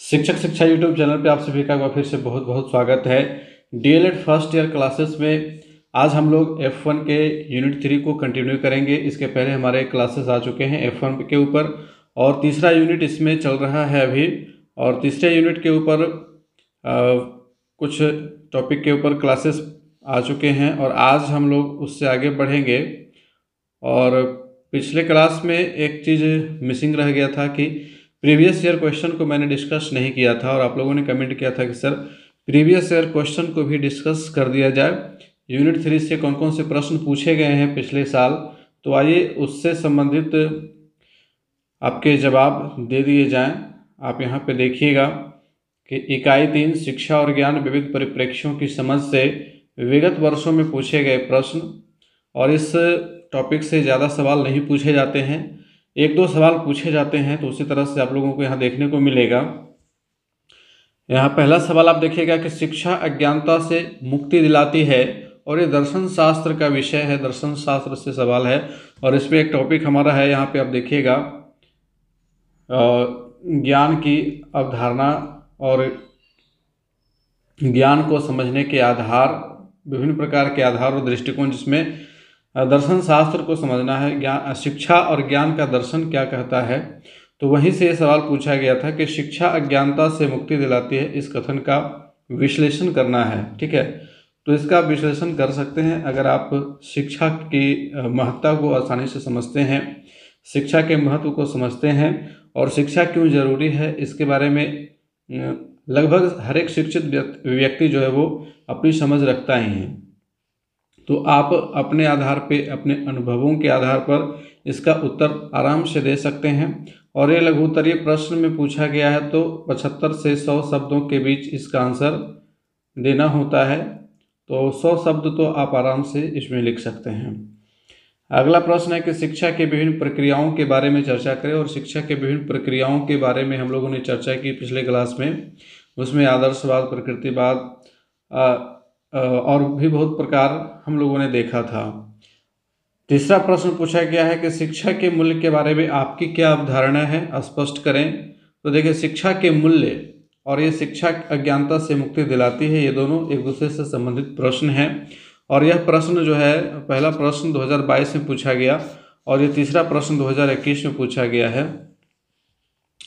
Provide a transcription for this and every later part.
शिक्षक शिक्षा YouTube channel पे आप सभी का फिर से बहुत बहुत स्वागत है। डीएलएड फर्स्ट ईयर क्लासेस में आज हम लोग F1 के यूनिट 3 को कंटिन्यू करेंगे। इसके पहले हमारे क्लासेस आ चुके हैं F1 के ऊपर और तीसरा यूनिट इसमें चल रहा है अभी। और तीसरे यूनिट के ऊपर कुछ टॉपिक के ऊपर क्लासेस आ चुके हैं और आज हम लोग उससे आगे बढ़ेंगे। और पिछले क्लास में एक चीज़ मिसिंग रह गया था कि प्रीवियस ईयर क्वेश्चन को मैंने डिस्कस नहीं किया था और आप लोगों ने कमेंट किया था कि सर प्रीवियस ईयर क्वेश्चन को भी डिस्कस कर दिया जाए। यूनिट 3 से कौन कौन से प्रश्न पूछे गए हैं पिछले साल, तो आइए उससे संबंधित आपके जवाब दे दिए जाएं। आप यहाँ पे देखिएगा कि इकाई 3 शिक्षा और ज्ञान विविध परिप्रेक्ष्यों की समझ से विगत वर्षों में पूछे गए प्रश्न, और इस टॉपिक से ज़्यादा सवाल नहीं पूछे जाते हैं, एक दो सवाल पूछे जाते हैं। तो उसी तरह से आप लोगों को यहाँ देखने को मिलेगा। यहाँ पहला सवाल आप देखिएगा कि शिक्षा अज्ञानता से मुक्ति दिलाती है, और ये दर्शन शास्त्र का विषय है, दर्शन शास्त्र से सवाल है। और इसमें एक टॉपिक हमारा है, यहाँ पे आप देखिएगा ज्ञान की अवधारणा और ज्ञान को समझने के आधार, विभिन्न प्रकार के आधार और दृष्टिकोण, जिसमें दर्शन शास्त्र को समझना है। ज्ञान, शिक्षा और ज्ञान का दर्शन क्या कहता है। तो वहीं से ये सवाल पूछा गया था कि शिक्षा अज्ञानता से मुक्ति दिलाती है, इस कथन का विश्लेषण करना है। ठीक है, तो इसका विश्लेषण कर सकते हैं अगर आप शिक्षा की महत्ता को आसानी से समझते हैं, शिक्षा के महत्व को समझते हैं और शिक्षा क्यों जरूरी है, इसके बारे में लगभग हर एक शिक्षित व्यक्ति जो है वो अपनी समझ रखता ही है। तो आप अपने आधार पे, अपने अनुभवों के आधार पर इसका उत्तर आराम से दे सकते हैं। और ये लघु उत्तरीय प्रश्न में पूछा गया है, तो 75 से 100 शब्दों के बीच इसका आंसर देना होता है। तो 100 शब्द तो आप आराम से इसमें लिख सकते हैं। अगला प्रश्न है कि शिक्षा के विभिन्न प्रक्रियाओं के बारे में चर्चा करें। और शिक्षा के विभिन्न प्रक्रियाओं के बारे में हम लोगों ने चर्चा की पिछले क्लास में। उसमें आदर्शवाद, प्रकृतिवाद और भी बहुत प्रकार हम लोगों ने देखा था। तीसरा प्रश्न पूछा गया है कि शिक्षा के मूल्य के बारे में आपकी क्या अवधारणा है, स्पष्ट करें। तो देखिए, शिक्षा के मूल्य और ये शिक्षा अज्ञानता से मुक्ति दिलाती है, ये दोनों एक दूसरे से संबंधित प्रश्न हैं। और यह प्रश्न जो है, पहला प्रश्न 2022 में पूछा गया और ये तीसरा प्रश्न 2021 में पूछा गया है।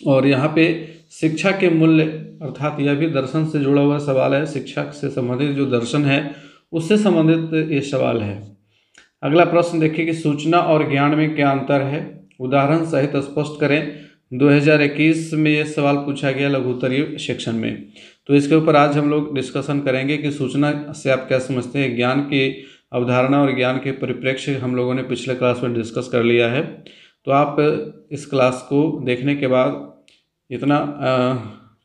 और यहाँ पे शिक्षा के मूल्य अर्थात यह भी दर्शन से जुड़ा हुआ सवाल है। शिक्षा से संबंधित जो दर्शन है उससे संबंधित ये सवाल है। अगला प्रश्न देखिए कि सूचना और ज्ञान में क्या अंतर है, उदाहरण सहित स्पष्ट करें। 2021 में ये सवाल पूछा गया लघु उत्तरीय सेक्शन में। तो इसके ऊपर आज हम लोग डिस्कशन करेंगे कि सूचना से आप क्या समझते हैं। ज्ञान की अवधारणा और ज्ञान के परिप्रेक्ष्य हम लोगों ने पिछले क्लास में डिस्कस कर लिया है। तो आप इस क्लास को देखने के बाद इतना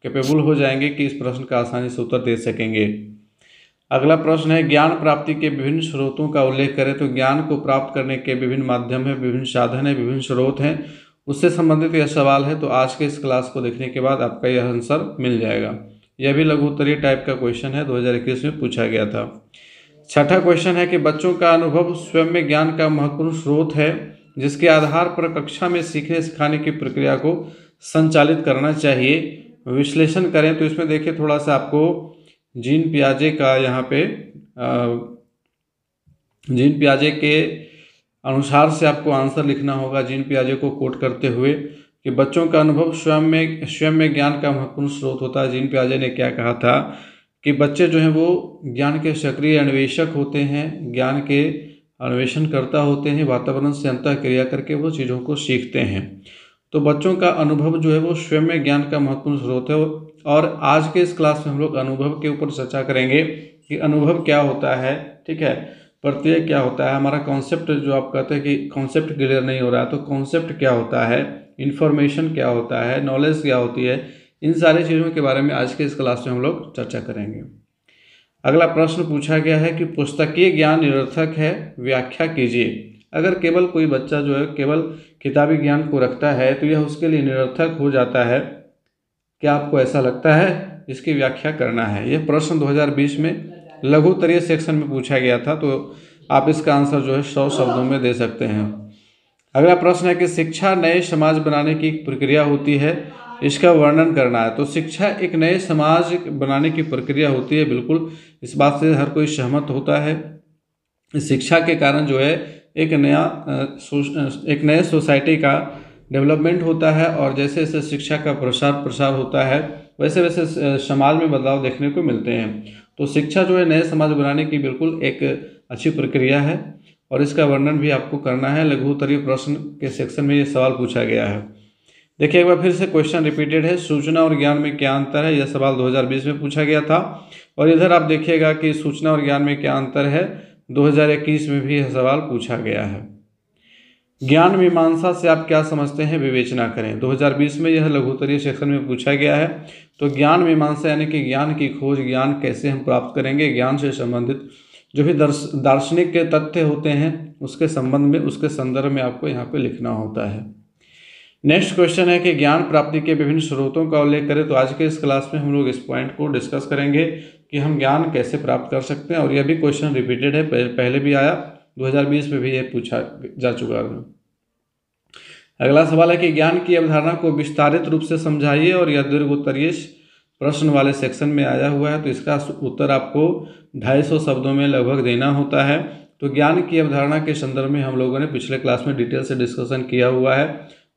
कैपेबल हो जाएंगे कि इस प्रश्न का आसानी से उत्तर दे सकेंगे। अगला प्रश्न है ज्ञान प्राप्ति के विभिन्न स्रोतों का उल्लेख करें। तो ज्ञान को प्राप्त करने के विभिन्न माध्यम है, विभिन्न साधन है, विभिन्न स्रोत हैं, उससे संबंधित यह सवाल है। तो आज के इस क्लास को देखने के बाद आपका यह आंसर मिल जाएगा। यह भी लघु उत्तरीय टाइप का क्वेश्चन है, 2021 में पूछा गया था। छठा क्वेश्चन है कि बच्चों का अनुभव स्वयं में ज्ञान का महत्वपूर्ण स्रोत है, जिसके आधार पर कक्षा में सीखने सिखाने की प्रक्रिया को संचालित करना चाहिए, विश्लेषण करें। तो इसमें देखिए थोड़ा सा आपको जीन पियाजे का, यहाँ पे जीन पियाजे के अनुसार से आपको आंसर लिखना होगा, जीन पियाजे को कोट करते हुए, कि बच्चों का अनुभव स्वयं में ज्ञान का महत्वपूर्ण स्रोत होता है। जीन पियाजे ने क्या कहा था कि बच्चे जो हैं वो ज्ञान के सक्रिय अन्वेषक होते हैं, ज्ञान के अन्वेषण करता होते हैं, वातावरण से अंतः क्रिया करके वो चीज़ों को सीखते हैं। तो बच्चों का अनुभव जो है वो स्वयं में ज्ञान का महत्वपूर्ण स्रोत है। और आज के इस क्लास में हम लोग अनुभव के ऊपर चर्चा करेंगे कि अनुभव क्या होता है, ठीक है, प्रत्यय क्या होता है, हमारा कॉन्सेप्ट जो आप कहते हैं कि कॉन्सेप्ट क्लियर नहीं हो रहा है, तो कॉन्सेप्ट क्या होता है, इन्फॉर्मेशन क्या होता है, नॉलेज क्या होती है, इन सारी चीज़ों के बारे में आज के इस क्लास में हम लोग चर्चा करेंगे। अगला प्रश्न पूछा गया है कि पुस्तकीय ज्ञान निरर्थक है, व्याख्या कीजिए। अगर केवल कोई बच्चा जो है केवल किताबी ज्ञान को रखता है तो यह उसके लिए निरर्थक हो जाता है। क्या आपको ऐसा लगता है? इसकी व्याख्या करना है। यह प्रश्न 2020 में लघु उत्तरीय सेक्शन में पूछा गया था। तो आप इसका आंसर जो है 100 शब्दों में दे सकते हैं। अगला प्रश्न है कि शिक्षा नए समाज बनाने की प्रक्रिया होती है। इसका वर्णन करना है। तो शिक्षा एक नए समाज बनाने की प्रक्रिया होती है, बिल्कुल इस बात से हर कोई सहमत होता है। शिक्षा के कारण जो है एक नए सोसाइटी का डेवलपमेंट होता है, और जैसे जैसे शिक्षा का प्रसार होता है वैसे वैसे समाज में बदलाव देखने को मिलते हैं। तो शिक्षा जो है नए समाज बनाने की बिल्कुल एक अच्छी प्रक्रिया है, और इसका वर्णन भी आपको करना है। लघु उत्तरीय प्रश्न के सेक्शन में ये सवाल पूछा गया है। देखिए एक बार फिर से क्वेश्चन रिपीटेड है, सूचना और ज्ञान में क्या अंतर है। यह सवाल 2020 में पूछा गया था। और इधर आप देखिएगा कि सूचना और ज्ञान में क्या अंतर है, 2021 में भी यह सवाल पूछा गया है। ज्ञान मीमांसा से आप क्या समझते हैं, विवेचना करें। 2020 में यह लघु उत्तरीय सेक्शन में पूछा गया है। तो ज्ञान मीमांसा यानी कि ज्ञान की खोज, ज्ञान कैसे हम प्राप्त करेंगे, ज्ञान से संबंधित जो भी दार्शनिक के तथ्य होते हैं उसके संबंध में, उसके संदर्भ में आपको यहाँ पे लिखना होता है। नेक्स्ट क्वेश्चन है कि ज्ञान प्राप्ति के विभिन्न स्रोतों का उल्लेख करें। तो आज के इस क्लास में हम लोग इस पॉइंट को डिस्कस करेंगे कि हम ज्ञान कैसे प्राप्त कर सकते हैं, और यह भी क्वेश्चन रिपीटेड है, पहले भी आया, 2020 में भी ये पूछा जा चुका है। अगला सवाल है कि ज्ञान की अवधारणा को विस्तारित रूप से समझाइए, और यह दीर्घ उत्तरीय प्रश्न वाले सेक्शन में आया हुआ है। तो इसका उत्तर आपको 250 शब्दों में लगभग देना होता है। तो ज्ञान की अवधारणा के संदर्भ में हम लोगों ने पिछले क्लास में डिटेल से डिस्कशन किया हुआ है,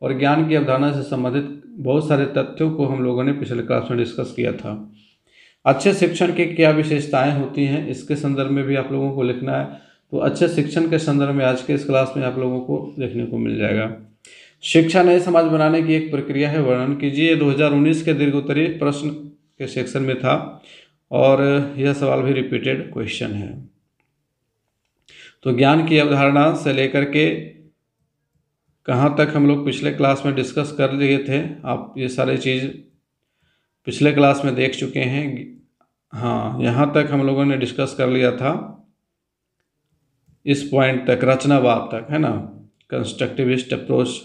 और ज्ञान की अवधारणा से संबंधित बहुत सारे तथ्यों को हम लोगों ने पिछले क्लास में डिस्कस किया था। अच्छे शिक्षण की क्या विशेषताएं होती हैं, इसके संदर्भ में भी आप लोगों को लिखना है। तो अच्छे शिक्षण के संदर्भ में आज के इस क्लास में आप लोगों को देखने को मिल जाएगा। शिक्षा नए समाज बनाने की एक प्रक्रिया है, वर्णन कीजिए। 2019 के दीर्घ उत्तरीय प्रश्न के सेक्शन में था, और यह सवाल भी रिपीटेड क्वेश्चन है। तो ज्ञान की अवधारणा से लेकर के कहाँ तक हम लोग पिछले क्लास में डिस्कस कर लिए थे, आप ये सारी चीज़ पिछले क्लास में देख चुके हैं। हाँ, यहाँ तक हम लोगों ने डिस्कस कर लिया था, इस पॉइंट तक, रचनावाद तक, है ना, कंस्ट्रक्टिविस्ट अप्रोच।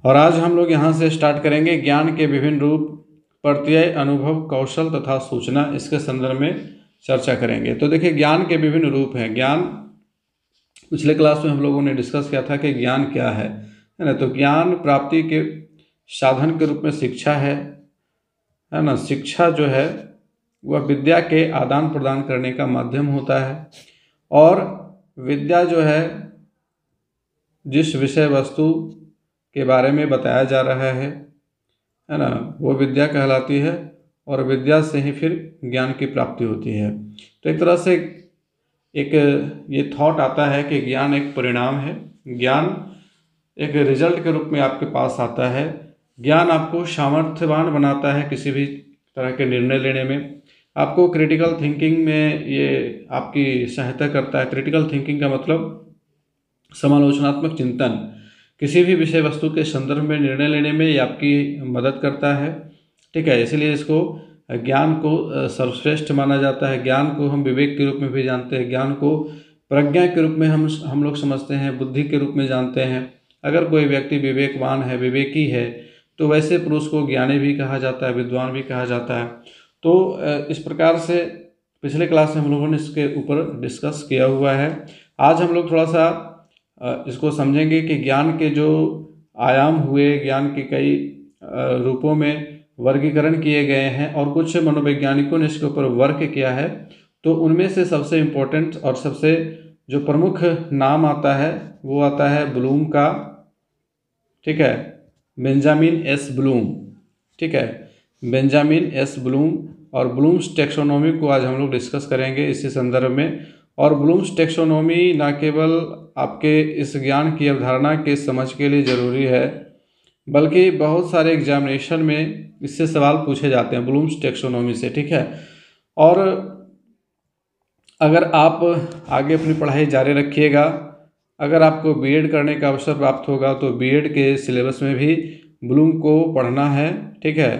और आज हम लोग यहाँ से स्टार्ट करेंगे ज्ञान के विभिन्न रूप, प्रत्यय, अनुभव, कौशल तथा सूचना, इसके संदर्भ में चर्चा करेंगे। तो देखिए ज्ञान के विभिन्न रूप हैं। ज्ञान पिछले क्लास में हम लोगों ने डिस्कस किया था कि ज्ञान क्या है ना। तो ज्ञान प्राप्ति के साधन के रूप में शिक्षा है ना। शिक्षा जो है वह विद्या के आदान प्रदान करने का माध्यम होता है, और विद्या जो है जिस विषय वस्तु के बारे में बताया जा रहा है ना, वो विद्या कहलाती है, और विद्या से ही फिर ज्ञान की प्राप्ति होती है। तो एक तरह से एक ये थॉट आता है कि ज्ञान एक परिणाम है, ज्ञान एक रिजल्ट के रूप में आपके पास आता है। ज्ञान आपको सामर्थ्यवान बनाता है किसी भी तरह के निर्णय लेने में, आपको क्रिटिकल थिंकिंग में ये आपकी सहायता करता है। क्रिटिकल थिंकिंग का मतलब समालोचनात्मक चिंतन, किसी भी विषय वस्तु के संदर्भ में निर्णय लेने में ये आपकी मदद करता है। ठीक है, इसलिए इसको ज्ञान को सर्वश्रेष्ठ माना जाता है। ज्ञान को हम विवेक के रूप में भी जानते हैं, ज्ञान को प्रज्ञा के रूप में हम लोग समझते हैं, बुद्धि के रूप में जानते हैं। अगर कोई व्यक्ति विवेकवान है, विवेकी है, तो वैसे पुरुष को ज्ञानी भी कहा जाता है, विद्वान भी कहा जाता है। तो इस प्रकार से पिछले क्लास में हम लोगों ने इसके ऊपर डिस्कस किया हुआ है। आज हम लोग थोड़ा सा इसको समझेंगे कि ज्ञान के जो आयाम हुए, ज्ञान के कई रूपों में वर्गीकरण किए गए हैं, और कुछ मनोवैज्ञानिकों ने इसके ऊपर वर्क किया है। तो उनमें से सबसे इम्पोर्टेंट और सबसे जो प्रमुख नाम आता है वो आता है ब्लूम का। ठीक है, बेंजामिन एस ब्लूम। ठीक है, बेंजामिन एस ब्लूम, और ब्लूम्स टेक्सोनोमी को आज हम लोग डिस्कस करेंगे इसी संदर्भ में। और ब्लूम्स टेक्सोनोमी ना केवल आपके इस ज्ञान की अवधारणा के समझ के लिए ज़रूरी है, बल्कि बहुत सारे एग्जामिनेशन में इससे सवाल पूछे जाते हैं ब्लूम्स टेक्सोनोमी से। ठीक है, और अगर आप आगे अपनी पढ़ाई जारी रखिएगा, अगर आपको बीएड करने का अवसर प्राप्त होगा, तो बीएड के सिलेबस में भी ब्लूम को पढ़ना है। ठीक है,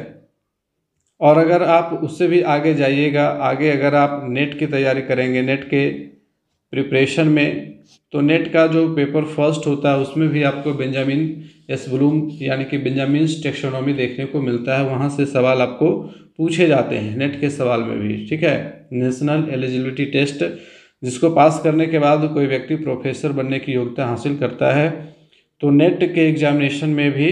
और अगर आप उससे भी आगे जाइएगा, आगे अगर आप नेट की तैयारी करेंगे, नेट के प्रिपरेशन में, तो नेट का जो पेपर फर्स्ट होता है उसमें भी आपको बेंजामिन एस ब्लूम यानी कि बेंजामिन्स टेक्सोनोमी देखने को मिलता है। वहाँ से सवाल आपको पूछे जाते हैं नेट के सवाल में भी। ठीक है, नेशनल एलिजिबिलिटी टेस्ट, जिसको पास करने के बाद कोई व्यक्ति प्रोफेसर बनने की योग्यता हासिल करता है, तो नेट के एग्जामिनेशन में भी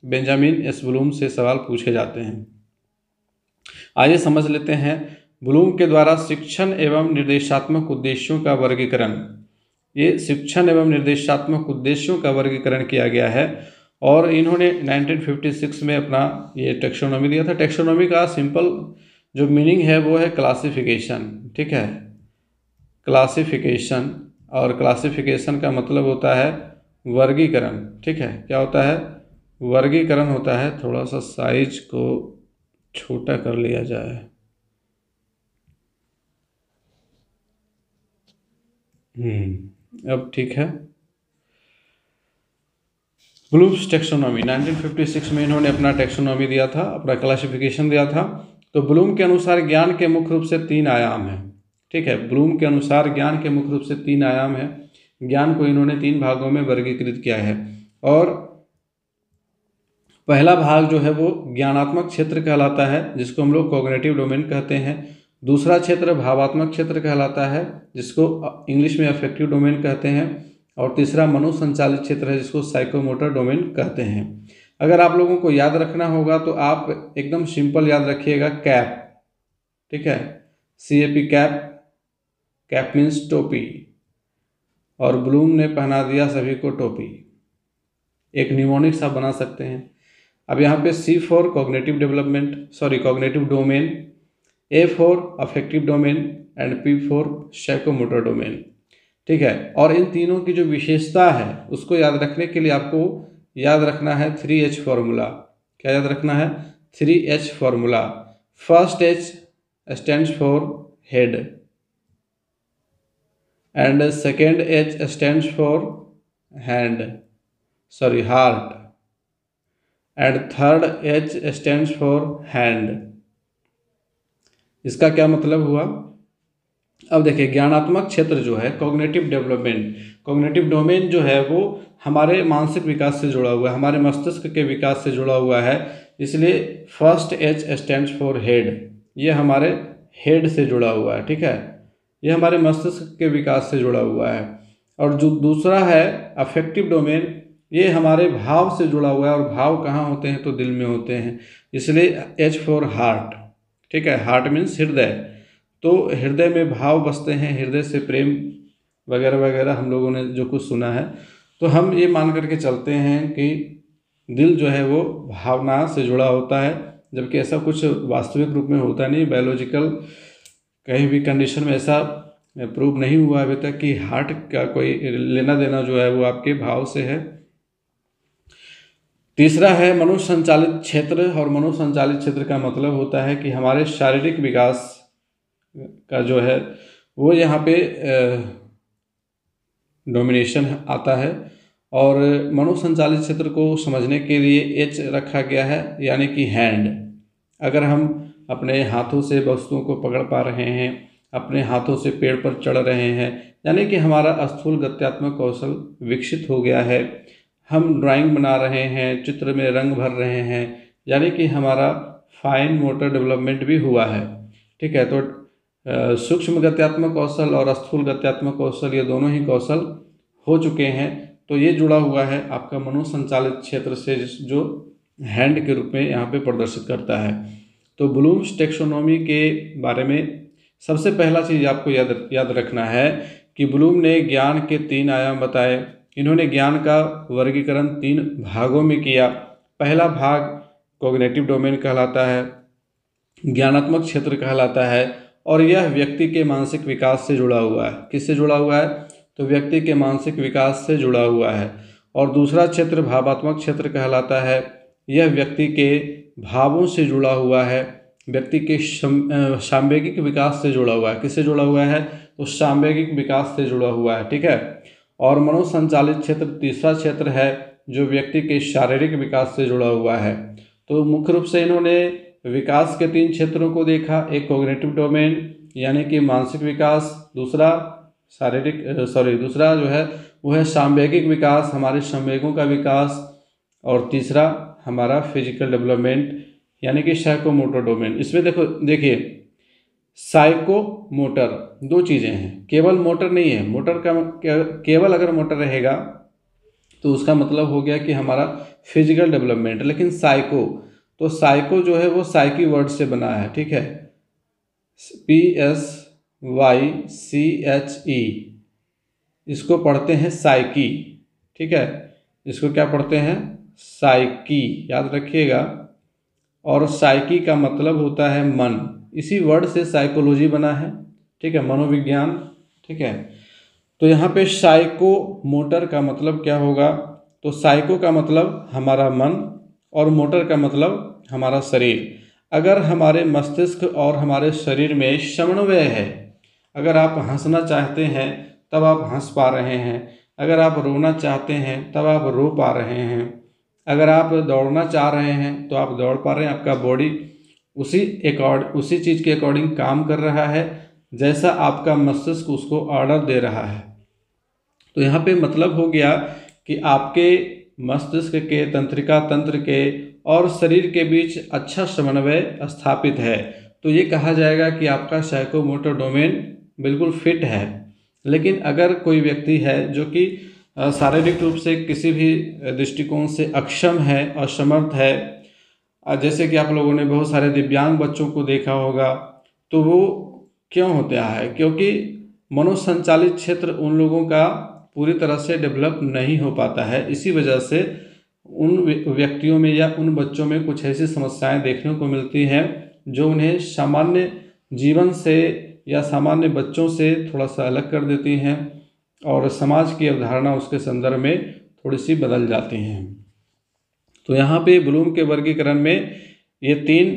बेंजामिन एस ब्लूम से सवाल पूछे जाते हैं। आइए समझ लेते हैं ब्लूम के द्वारा शिक्षण एवं निर्देशात्मक उद्देश्यों का वर्गीकरण। ये शिक्षण एवं निर्देशात्मक उद्देश्यों का वर्गीकरण किया गया है और इन्होंने 1956 में अपना ये टेक्सोनॉमी दिया था। टेक्सोनॉमी का सिंपल जो मीनिंग है वो है क्लासिफिकेशन, ठीक है, क्लासिफिकेशन। और क्लासिफिकेशन का मतलब होता है वर्गीकरण, ठीक है। क्या होता है? वर्गीकरण होता है। थोड़ा सा साइज को छोटा कर लिया जाए। अब ठीक है। ब्लूम्स टेक्सोनॉमी 1956 में इन्होंने अपना टेक्सोनॉमी दिया था, अपना क्लासिफिकेशन दिया था। तो ब्लूम के अनुसार ज्ञान के मुख्य रूप से 3 आयाम हैं, ठीक है। ब्लूम के अनुसार ज्ञान के मुख्य रूप से 3 आयाम है। ज्ञान को इन्होंने 3 भागों में वर्गीकृत किया है और पहला भाग जो है वो ज्ञानात्मक क्षेत्र कहलाता है, जिसको हम लोग कॉग्निटिव डोमेन कहते हैं। दूसरा क्षेत्र भावात्मक क्षेत्र कहलाता है, जिसको इंग्लिश में अफेक्टिव डोमेन कहते हैं। और तीसरा मनोसंचालित क्षेत्र है, जिसको साइकोमोटर डोमेन कहते हैं। अगर आप लोगों को याद रखना होगा तो आप एकदम सिंपल याद रखिएगा कैप, ठीक है, CAP कैप। कैप मीन्स टोपी, और ब्लूम ने पहना दिया सभी को टोपी। एक निमोनिक सा बना सकते हैं। अब यहाँ पे C for cognitive development, sorry cognitive domain, A for affective domain and P for psychomotor domain, ठीक है। और इन तीनों की जो विशेषता है उसको याद रखने के लिए आपको याद रखना है 3H फॉर्मूला। क्या याद रखना है? 3H formula. First H stands for head, and second H stands for heart, and third H stands for hand. इसका क्या मतलब हुआ? अब देखिए, ज्ञानात्मक क्षेत्र जो है कॉग्निटिव डेवलपमेंट, कॉग्निटिव डोमेन जो है वो हमारे मानसिक विकास से जुड़ा हुआ है, हमारे मस्तिष्क के विकास से जुड़ा हुआ है। इसलिए first H stands for head, ये हमारे हेड से जुड़ा हुआ है, ठीक है, ये हमारे मस्तिष्क के विकास से जुड़ा हुआ है। और जो दूसरा है अफेक्टिव डोमेन, ये हमारे भाव से जुड़ा हुआ है, और भाव कहाँ होते हैं? तो दिल में होते हैं। इसलिए H फॉर हार्ट, ठीक है, हार्ट मीन्स हृदय। तो हृदय में भाव बसते हैं, हृदय से प्रेम वगैरह वगैरह हम लोगों ने जो कुछ सुना है। तो हम ये मान करके चलते हैं कि दिल जो है वो भावना से जुड़ा होता है, जबकि ऐसा कुछ वास्तविक रूप में होता नहीं। बायोलॉजिकल कहीं भी कंडीशन में ऐसा प्रूव नहीं हुआ अभी तक कि हार्ट का कोई लेना देना जो है वो आपके भाव से है। तीसरा है मनोसंचालित क्षेत्र, और मनोसंचालित क्षेत्र का मतलब होता है कि हमारे शारीरिक विकास का जो है वो यहाँ पे डोमिनेशन आता है। और मनोसंचालित क्षेत्र को समझने के लिए H रखा गया है, यानी कि हैंड। अगर हम अपने हाथों से वस्तुओं को पकड़ पा रहे हैं, अपने हाथों से पेड़ पर चढ़ रहे हैं, यानी कि हमारा स्थूल गत्यात्मक कौशल विकसित हो गया है। हम ड्राइंग बना रहे हैं, चित्र में रंग भर रहे हैं, यानी कि हमारा फाइन मोटर डेवलपमेंट भी हुआ है, ठीक है। तो सूक्ष्म गत्यात्मक कौशल और स्थूल गत्यात्मक कौशल, ये दोनों ही कौशल हो चुके हैं। तो ये जुड़ा हुआ है आपका मनोसंचालित क्षेत्र से, जो हैंड के रूप में यहाँ पे प्रदर्शित करता है। तो ब्लूम्स टेक्सोनॉमी के बारे में सबसे पहला चीज़ आपको याद रखना है कि ब्लूम ने ज्ञान के 3 आयाम बताए। इन्होंने ज्ञान का वर्गीकरण 3 भागों में किया। पहला भाग कॉग्निटिव डोमेन कहलाता है, ज्ञानात्मक क्षेत्र कहलाता है, और यह व्यक्ति के मानसिक विकास से जुड़ा हुआ है। किससे जुड़ा हुआ है? तो व्यक्ति के मानसिक विकास से जुड़ा हुआ है। और दूसरा क्षेत्र भावात्मक क्षेत्र कहलाता है, यह व्यक्ति के भावों से जुड़ा हुआ है, व्यक्ति के सांवेगिक विकास से जुड़ा हुआ है। किससे जुड़ा हुआ है? तो सांवेगिक विकास से जुड़ा हुआ है, ठीक है। और मनोसंचालित क्षेत्र तीसरा क्षेत्र है, जो व्यक्ति के शारीरिक विकास से जुड़ा हुआ है। तो मुख्य रूप से इन्होंने विकास के 3 क्षेत्रों को देखा। एक कॉग्निटिव डोमेन यानी कि मानसिक विकास, दूसरा दूसरा जो है वो है सांवेगिक विकास, हमारे संवेगों का विकास, और तीसरा हमारा फिजिकल डेवलपमेंट यानी कि साइकोमोटर डोमेन। इसमें देखिए साइको मोटर 2 चीज़ें हैं, केवल मोटर नहीं है। मोटर का केवल अगर मोटर रहेगा तो उसका मतलब हो गया कि हमारा फिजिकल डेवलपमेंट। लेकिन साइको, तो साइको जो है वो साइकी वर्ड से बना है, ठीक है, PSYCHE, इसको पढ़ते हैं साइकी, ठीक है, इसको क्या पढ़ते हैं, साइकी, याद रखिएगा। और साइकी का मतलब होता है मन, इसी वर्ड से साइकोलॉजी बना है, ठीक है, मनोविज्ञान, ठीक है। तो यहाँ पे साइको मोटर का मतलब क्या होगा, तो साइको का मतलब हमारा मन और मोटर का मतलब हमारा शरीर। अगर हमारे मस्तिष्क और हमारे शरीर में समन्वय है, अगर आप हंसना चाहते हैं तब आप हंस पा रहे हैं, अगर आप रोना चाहते हैं तब आप रो पा रहे हैं, अगर आप दौड़ना चाह रहे हैं तो आप दौड़ पा रहे हैं, आपका बॉडी उसी चीज़ के अकॉर्डिंग काम कर रहा है जैसा आपका मस्तिष्क उसको ऑर्डर दे रहा है। तो यहाँ पे मतलब हो गया कि आपके मस्तिष्क के, तंत्रिका तंत्र के और शरीर के बीच अच्छा समन्वय स्थापित है। तो ये कहा जाएगा कि आपका साइकोमोटर डोमेन बिल्कुल फिट है। लेकिन अगर कोई व्यक्ति है जो कि शारीरिक रूप से किसी भी दृष्टिकोण से अक्षम है, असमर्थ है, जैसे कि आप लोगों ने बहुत सारे दिव्यांग बच्चों को देखा होगा, तो वो क्यों होता है, क्योंकि मनोसंचालित क्षेत्र उन लोगों का पूरी तरह से डेवलप नहीं हो पाता है। इसी वजह से उन व्यक्तियों में या उन बच्चों में कुछ ऐसी समस्याएं देखने को मिलती हैं जो उन्हें सामान्य जीवन से या सामान्य बच्चों से थोड़ा सा अलग कर देती हैं और समाज की अवधारणा उसके संदर्भ में थोड़ी सी बदल जाती हैं। तो यहाँ पे ब्लूम के वर्गीकरण में ये 3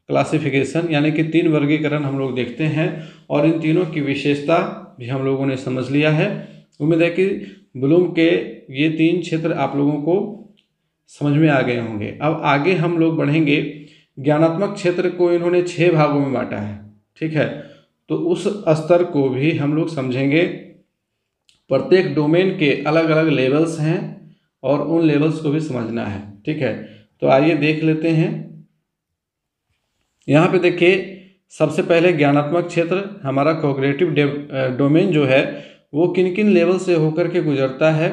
क्लासिफिकेशन यानी कि 3 वर्गीकरण हम लोग देखते हैं और इन तीनों की विशेषता भी हम लोगों ने समझ लिया है। उम्मीद है कि ब्लूम के ये 3 क्षेत्र आप लोगों को समझ में आ गए होंगे। अब आगे हम लोग बढ़ेंगे। ज्ञानात्मक क्षेत्र को इन्होंने 6 भागों में बांटा है, ठीक है, तो उस स्तर को भी हम लोग समझेंगे। प्रत्येक डोमेन के अलग अलग लेवल्स हैं और उन लेवल्स को भी समझना है, ठीक है। तो आइए देख लेते हैं। यहाँ पे देखिए, सबसे पहले ज्ञानात्मक क्षेत्र हमारा कॉग्निटिव डोमेन जो है वो किन किन लेवल से होकर के गुजरता है,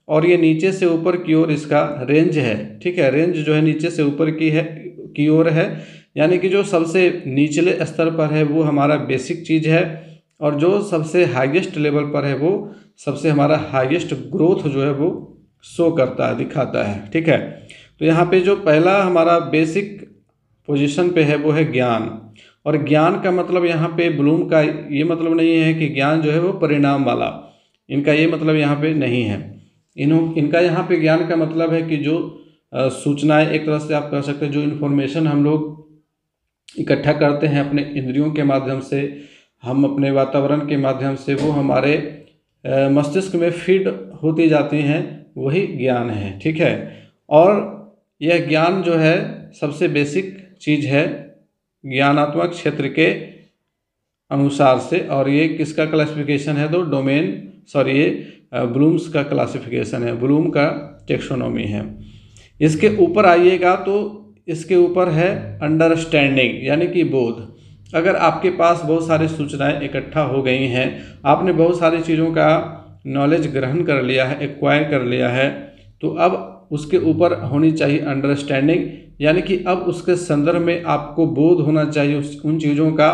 और ये नीचे से ऊपर की ओर इसका रेंज है, ठीक है। रेंज जो है नीचे से ऊपर की ओर है, यानी कि जो सबसे निचले स्तर पर है वो हमारा बेसिक चीज़ है, और जो सबसे हाईएस्ट लेवल पर है वो सबसे हमारा हाईएस्ट ग्रोथ जो है वो शो करता है, दिखाता है, ठीक है। तो यहाँ पे जो पहला हमारा बेसिक पोजीशन पे है वो है ज्ञान। और ज्ञान का मतलब यहाँ पे ब्लूम का ये मतलब नहीं है कि ज्ञान जो है वो परिणाम वाला, इनका ये मतलब यहाँ पे नहीं है। इनका यहाँ पे ज्ञान का मतलब है कि जो सूचनाएं, एक तरह से आप कह सकते हैं जो इन्फॉर्मेशन हम लोग इकट्ठा करते हैं अपने इंद्रियों के माध्यम से, हम अपने वातावरण के माध्यम से, वो हमारे मस्तिष्क में फीड होती जाती हैं, वही ज्ञान है, ठीक है। और यह ज्ञान जो है सबसे बेसिक चीज़ है ज्ञानात्मक क्षेत्र के अनुसार से। और ये किसका क्लासिफिकेशन है, तो ये ब्लूम्स का क्लासिफिकेशन है, ब्लूम का टेक्सोनॉमी है। इसके ऊपर आइएगा तो इसके ऊपर है अंडरस्टैंडिंग, यानी कि बोध। अगर आपके पास बहुत सारी सूचनाएं इकट्ठा हो गई हैं, आपने बहुत सारी चीज़ों का नॉलेज ग्रहण कर लिया है, एक्वायर कर लिया है, तो अब उसके ऊपर होनी चाहिए अंडरस्टैंडिंग, यानी कि अब उसके संदर्भ में आपको बोध होना चाहिए उन चीज़ों का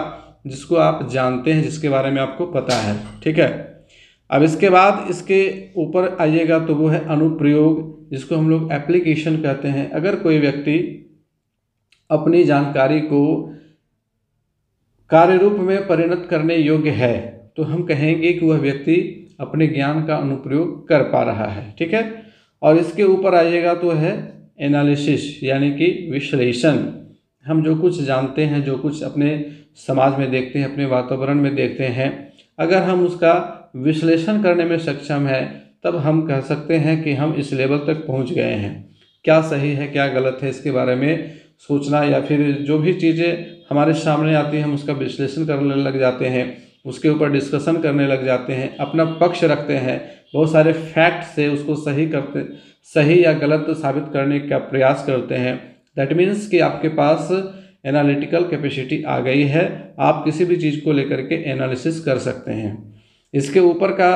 जिसको आप जानते हैं, जिसके बारे में आपको पता है, ठीक है। अब इसके बाद इसके ऊपर आइएगा तो वो है अनुप्रयोग, जिसको हम लोग एप्लीकेशन कहते हैं। अगर कोई व्यक्ति अपनी जानकारी को कार्य रूप में परिणत करने योग्य है तो हम कहेंगे कि वह व्यक्ति अपने ज्ञान का अनुप्रयोग कर पा रहा है, ठीक है। और इसके ऊपर आइएगा तो है एनालिसिस, यानी कि विश्लेषण। हम जो कुछ जानते हैं, जो कुछ अपने समाज में देखते हैं, अपने वातावरण में देखते हैं, अगर हम उसका विश्लेषण करने में सक्षम है तब हम कह सकते हैं कि हम इस लेवल तक पहुंच गए हैं। क्या सही है क्या गलत है इसके बारे में सोचना, या फिर जो भी चीज़ें हमारे सामने आती हैं हम उसका विश्लेषण करने लग जाते हैं, उसके ऊपर डिस्कशन करने लग जाते हैं, अपना पक्ष रखते हैं, बहुत सारे फैक्ट से उसको सही या गलत साबित करने का प्रयास करते हैं। दैट मीन्स कि आपके पास एनालिटिकल कैपेसिटी आ गई है, आप किसी भी चीज़ को लेकर के एनालिसिस कर सकते हैं। इसके ऊपर का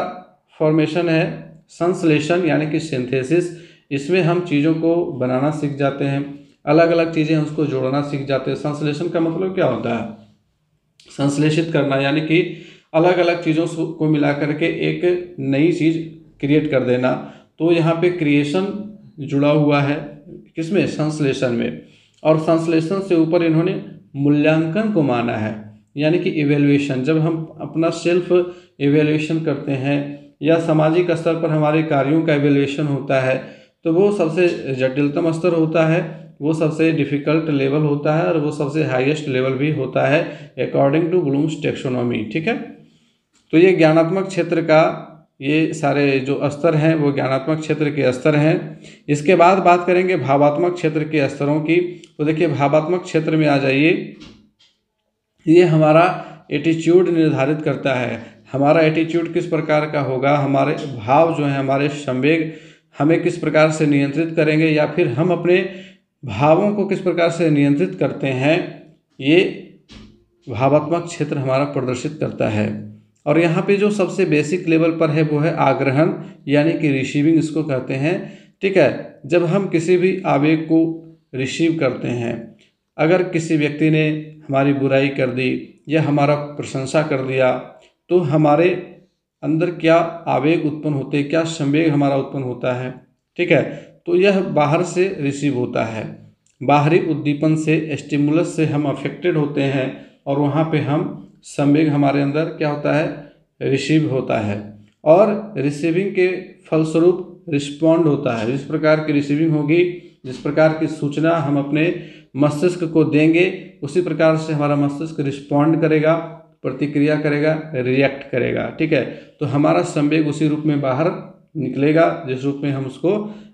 फॉर्मेशन है संश्लेषण यानी कि सिंथेसिस, इसमें हम चीज़ों को बनाना सीख जाते हैं, अलग अलग चीज़ें उसको जोड़ना सीख जाते हैं। संश्लेषण का मतलब क्या होता है? संश्लेषित करना यानी कि अलग अलग चीज़ों को मिला करके एक नई चीज़ क्रिएट कर देना। तो यहाँ पे क्रिएशन जुड़ा हुआ है किसमें? संश्लेषण में। और संश्लेषण से ऊपर इन्होंने मूल्यांकन को माना है, यानी कि इवेल्युएशन। जब हम अपना सेल्फ इवेल्युएशन करते हैं या सामाजिक स्तर पर हमारे कार्यों का इवेल्युएशन होता है, तो वो सबसे जटिलतम स्तर होता है, वो सबसे डिफ़िकल्ट लेवल होता है और वो सबसे हाईएस्ट लेवल भी होता है अकॉर्डिंग टू ब्लूम्स टैक्सोनॉमी। ठीक है, तो ये ज्ञानात्मक क्षेत्र का ये सारे जो स्तर हैं वो ज्ञानात्मक क्षेत्र के स्तर हैं। इसके बाद बात करेंगे भावात्मक क्षेत्र के स्तरों की। तो देखिए, भावात्मक क्षेत्र में आ जाइए। ये हमारा एटीट्यूड निर्धारित करता है। हमारा एटीट्यूड किस प्रकार का होगा, हमारे भाव जो हैं, हमारे संवेग हमें किस प्रकार से नियंत्रित करेंगे या फिर हम अपने भावों को किस प्रकार से नियंत्रित करते हैं, ये भावात्मक क्षेत्र हमारा प्रदर्शित करता है। और यहाँ पे जो सबसे बेसिक लेवल पर है वो है आग्रहण यानी कि रिसीविंग, इसको कहते हैं। ठीक है, जब हम किसी भी आवेग को रिसीव करते हैं, अगर किसी व्यक्ति ने हमारी बुराई कर दी या हमारा प्रशंसा कर दिया, तो हमारे अंदर क्या आवेग उत्पन्न होते हैं, क्या संवेग हमारा उत्पन्न होता है। ठीक है, तो यह बाहर से रिसीव होता है, बाहरी उद्दीपन से, स्टिमुलस से हम अफेक्टेड होते हैं और वहाँ पे हम संवेग हमारे अंदर क्या होता है, रिसीव होता है। और रिसीविंग के फलस्वरूप रिस्पॉन्ड होता है। जिस प्रकार की रिसीविंग होगी, जिस प्रकार की सूचना हम अपने मस्तिष्क को देंगे, उसी प्रकार से हमारा मस्तिष्क रिस्पॉन्ड करेगा, प्रतिक्रिया करेगा, रिएक्ट करेगा। ठीक है, तो हमारा संवेग उसी रूप में बाहर निकलेगा जिस रूप में हम उसको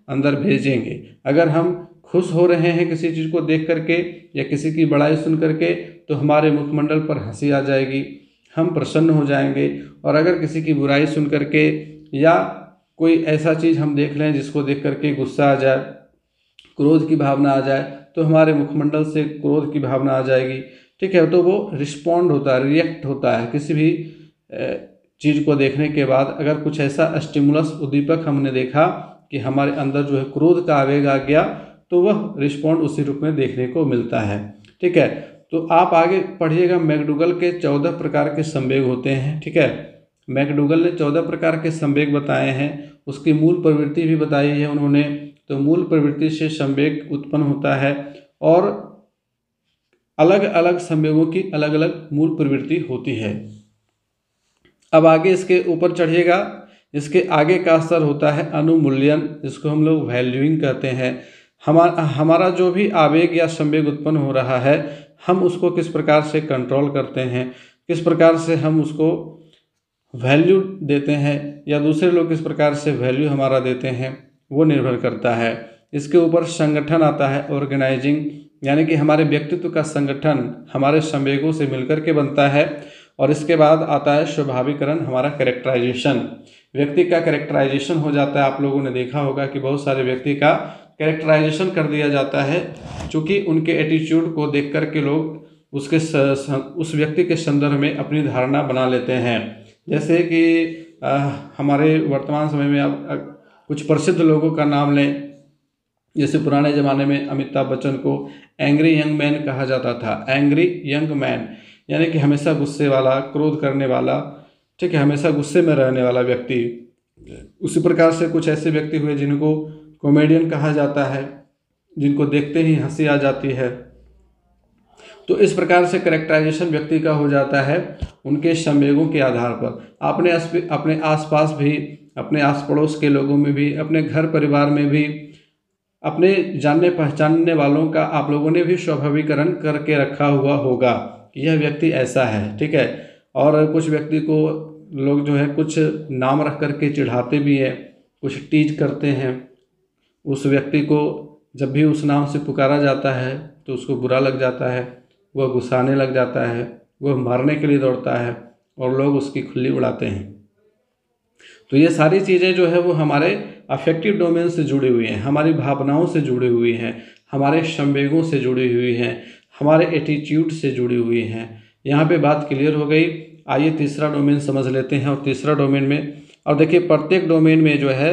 अंदर भेजेंगे। अगर हम खुश हो रहे हैं किसी चीज़ को देख करके या किसी की बड़ाई सुन करके, तो हमारे मुखमंडल पर हंसी आ जाएगी, हम प्रसन्न हो जाएंगे। और अगर किसी की बुराई सुन करके या कोई ऐसा चीज़ हम देख लें जिसको देख करके गुस्सा आ जाए, क्रोध की भावना आ जाए, तो हमारे मुखमंडल से क्रोध की भावना आ जाएगी। ठीक है, तो वो रिस्पॉन्ड होता है, रिएक्ट होता है किसी भी चीज़ को देखने के बाद। अगर कुछ ऐसा स्टिमुलस, उद्दीपक हमने देखा कि हमारे अंदर जो है क्रोध का आवेग आ गया, तो वह रिस्पॉन्ड उसी रूप में देखने को मिलता है। ठीक है, तो आप आगे पढ़िएगा। मैकडूगल के 14 प्रकार के संवेग होते हैं। ठीक है, मैकडूगल ने 14 प्रकार के संवेग बताए हैं, उसकी मूल प्रवृत्ति भी बताई है उन्होंने। तो मूल प्रवृत्ति से संवेग उत्पन्न होता है और अलग अलग संवेगों की अलग अलग मूल प्रवृत्ति होती है। अब आगे इसके ऊपर चढ़िएगा। इसके आगे का स्तर होता है अनुमूल्यन, जिसको हम लोग वैल्यूइंग कहते हैं। हमारा जो भी आवेग या संवेग उत्पन्न हो रहा है, हम उसको किस प्रकार से कंट्रोल करते हैं, किस प्रकार से हम उसको वैल्यू देते हैं या दूसरे लोग किस प्रकार से वैल्यू हमारा देते हैं, वो निर्भर करता है। इसके ऊपर संगठन आता है, ऑर्गेनाइजिंग, यानी कि हमारे व्यक्तित्व का संगठन हमारे संवेगों से मिलकर के बनता है। और इसके बाद आता है स्वाभाविकरण, हमारा कैरेक्टराइजेशन। व्यक्ति का कैरेक्टराइजेशन हो जाता है। आप लोगों ने देखा होगा कि बहुत सारे व्यक्ति का कैरेक्टराइजेशन कर दिया जाता है, चूँकि उनके एटीट्यूड को देख कर के लोग उस व्यक्ति के संदर्भ में अपनी धारणा बना लेते हैं। जैसे कि हमारे वर्तमान समय में अब कुछ प्रसिद्ध लोगों का नाम लें। जैसे पुराने ज़माने में अमिताभ बच्चन को एंग्री यंग मैन कहा जाता था। एंग्री यंग मैन यानी कि हमेशा गुस्से वाला, क्रोध करने वाला, ठीक है, हमेशा गुस्से में रहने वाला व्यक्ति। उसी प्रकार से कुछ ऐसे व्यक्ति हुए जिनको कॉमेडियन कहा जाता है, जिनको देखते ही हंसी आ जाती है। तो इस प्रकार से कैरेक्टराइजेशन व्यक्ति का हो जाता है उनके संवेगों के आधार पर। आपने अपने आसपास भी, अपने आस पड़ोस के लोगों में भी, अपने घर परिवार में भी, अपने जानने पहचानने वालों का आप लोगों ने भी स्वाभाविकरण करके रखा हुआ होगा कि यह व्यक्ति ऐसा है। ठीक है, और कुछ व्यक्ति को लोग जो है कुछ नाम रख करके चिढ़ाते भी हैं, कुछ टीज करते हैं। उस व्यक्ति को जब भी उस नाम से पुकारा जाता है तो उसको बुरा लग जाता है, वह गुस्साने लग जाता है, वह मारने के लिए दौड़ता है और लोग उसकी खिल्ली उड़ाते हैं। तो ये सारी चीज़ें जो है वो हमारे अफेक्टिव डोमेन से जुड़ी हुई हैं, हमारी भावनाओं से जुड़ी हुई हैं, हमारे संवेगों से जुड़ी हुई हैं, हमारे एटीट्यूड से जुड़ी हुई हैं। यहाँ पे बात क्लियर हो गई। आइए तीसरा डोमेन समझ लेते हैं। और तीसरा डोमेन में और देखिए प्रत्येक डोमेन में जो है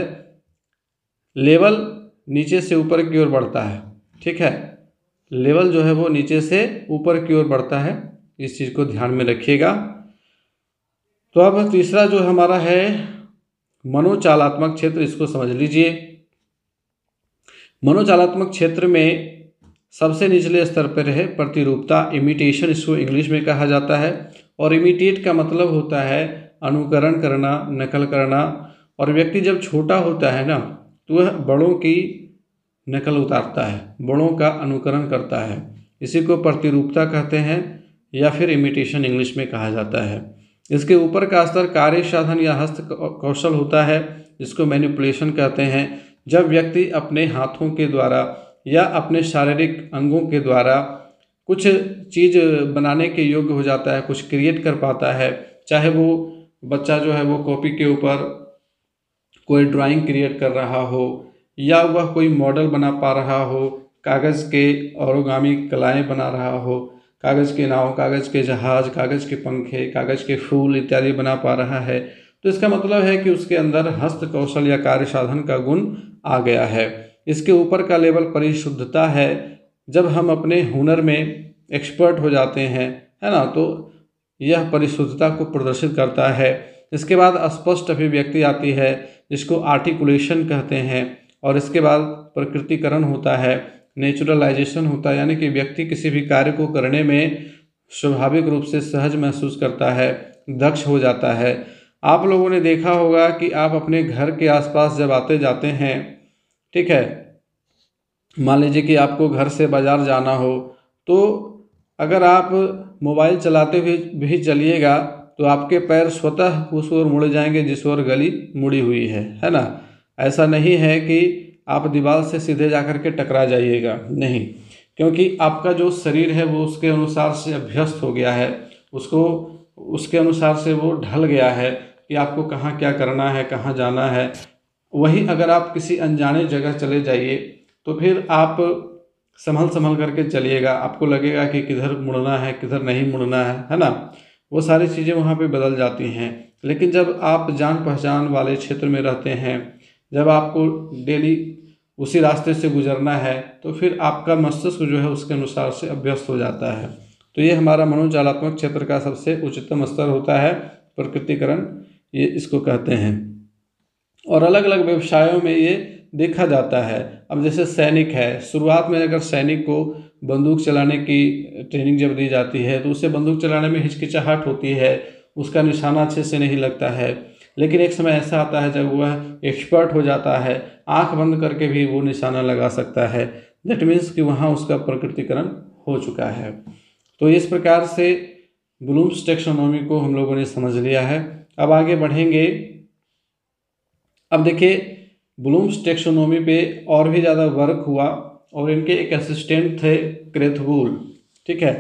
लेवल नीचे से ऊपर की ओर बढ़ता है, ठीक है, लेवल जो है वो नीचे से ऊपर की ओर बढ़ता है, इस चीज़ को ध्यान में रखिएगा। तो अब तीसरा जो हमारा है मनोचालात्मक क्षेत्र, इसको समझ लीजिए। मनोचालात्मक क्षेत्र में सबसे निचले स्तर पर है प्रतिरूपता, इमिटेशन इसको इंग्लिश में कहा जाता है। और इमिटेट का मतलब होता है अनुकरण करना, नकल करना। और व्यक्ति जब छोटा होता है ना तो वह बड़ों की नकल उतारता है, बड़ों का अनुकरण करता है, इसी को प्रतिरूपता कहते हैं या फिर इमिटेशन इंग्लिश में कहा जाता है। इसके ऊपर का स्तर कार्य साधन या हस्त कौशल होता है, जिसको मैनिपुलेशन कहते हैं। जब व्यक्ति अपने हाथों के द्वारा या अपने शारीरिक अंगों के द्वारा कुछ चीज़ बनाने के योग्य हो जाता है, कुछ क्रिएट कर पाता है, चाहे वो बच्चा जो है वो कॉपी के ऊपर कोई ड्राइंग क्रिएट कर रहा हो या वह कोई मॉडल बना पा रहा हो, कागज़ के ओरिगामी कलाएँ बना रहा हो, कागज़ के नाव, कागज़ के जहाज, कागज़ के पंखे, कागज़ के फूल इत्यादि बना पा रहा है, तो इसका मतलब है कि उसके अंदर हस्त कौशल या कार्य साधन का गुण आ गया है। इसके ऊपर का लेवल परिशुद्धता है, जब हम अपने हुनर में एक्सपर्ट हो जाते हैं, है ना, तो यह परिशुद्धता को प्रदर्शित करता है। इसके बाद स्पष्ट अभिव्यक्ति आती है, जिसको आर्टिकुलेशन कहते हैं। और इसके बाद प्रकृतिकरण होता है, नेचुरलाइजेशन होता है, यानी कि व्यक्ति किसी भी कार्य को करने में स्वाभाविक रूप से सहज महसूस करता है, दक्ष हो जाता है। आप लोगों ने देखा होगा कि आप अपने घर के आसपास जब आते जाते हैं, ठीक है, मान लीजिए कि आपको घर से बाज़ार जाना हो, तो अगर आप मोबाइल चलाते हुए भी चलिएगा तो आपके पैर स्वतः उस ओर मुड़ जाएंगे जिस ओर गली मुड़ी हुई है ना। ऐसा नहीं है कि आप दीवार से सीधे जाकर के टकरा जाइएगा, नहीं, क्योंकि आपका जो शरीर है वो उसके अनुसार से अभ्यस्त हो गया है, उसको उसके अनुसार से वो ढल गया है कि आपको कहाँ क्या करना है, कहाँ जाना है। वहीं अगर आप किसी अनजाने जगह चले जाइए तो फिर आप संभल करके चलिएगा, आपको लगेगा कि किधर मुड़ना है, किधर नहीं मुड़ना है ना। वो सारी चीज़ें वहाँ पे बदल जाती हैं। लेकिन जब आप जान पहचान वाले क्षेत्र में रहते हैं, जब आपको डेली उसी रास्ते से गुजरना है, तो फिर आपका मस्तिष्क जो है उसके अनुसार से अभ्यस्त हो जाता है। तो ये हमारा मनोचालात्मक क्षेत्र का सबसे उच्चतम स्तर होता है, प्रकृतिकरण ये इसको कहते हैं। और अलग अलग व्यवसायों में ये देखा जाता है। अब जैसे सैनिक है, शुरुआत में अगर सैनिक को बंदूक चलाने की ट्रेनिंग जब दी जाती है तो उसे बंदूक चलाने में हिचकिचाहट होती है, उसका निशाना अच्छे से नहीं लगता है। लेकिन एक समय ऐसा आता है जब वह एक्सपर्ट हो जाता है, आंख बंद करके भी वो निशाना लगा सकता है। दैट मीन्स कि वहाँ उसका प्रकृतिकरण हो चुका है। तो इस प्रकार से ब्लूम्स टैक्सोनॉमी को हम लोगों ने समझ लिया है। अब आगे बढ़ेंगे। अब देखिए ब्लूम्स टैक्सोनॉमी पे और भी ज़्यादा वर्क हुआ और इनके एक असिस्टेंट थे क्रेथवुल, ठीक है,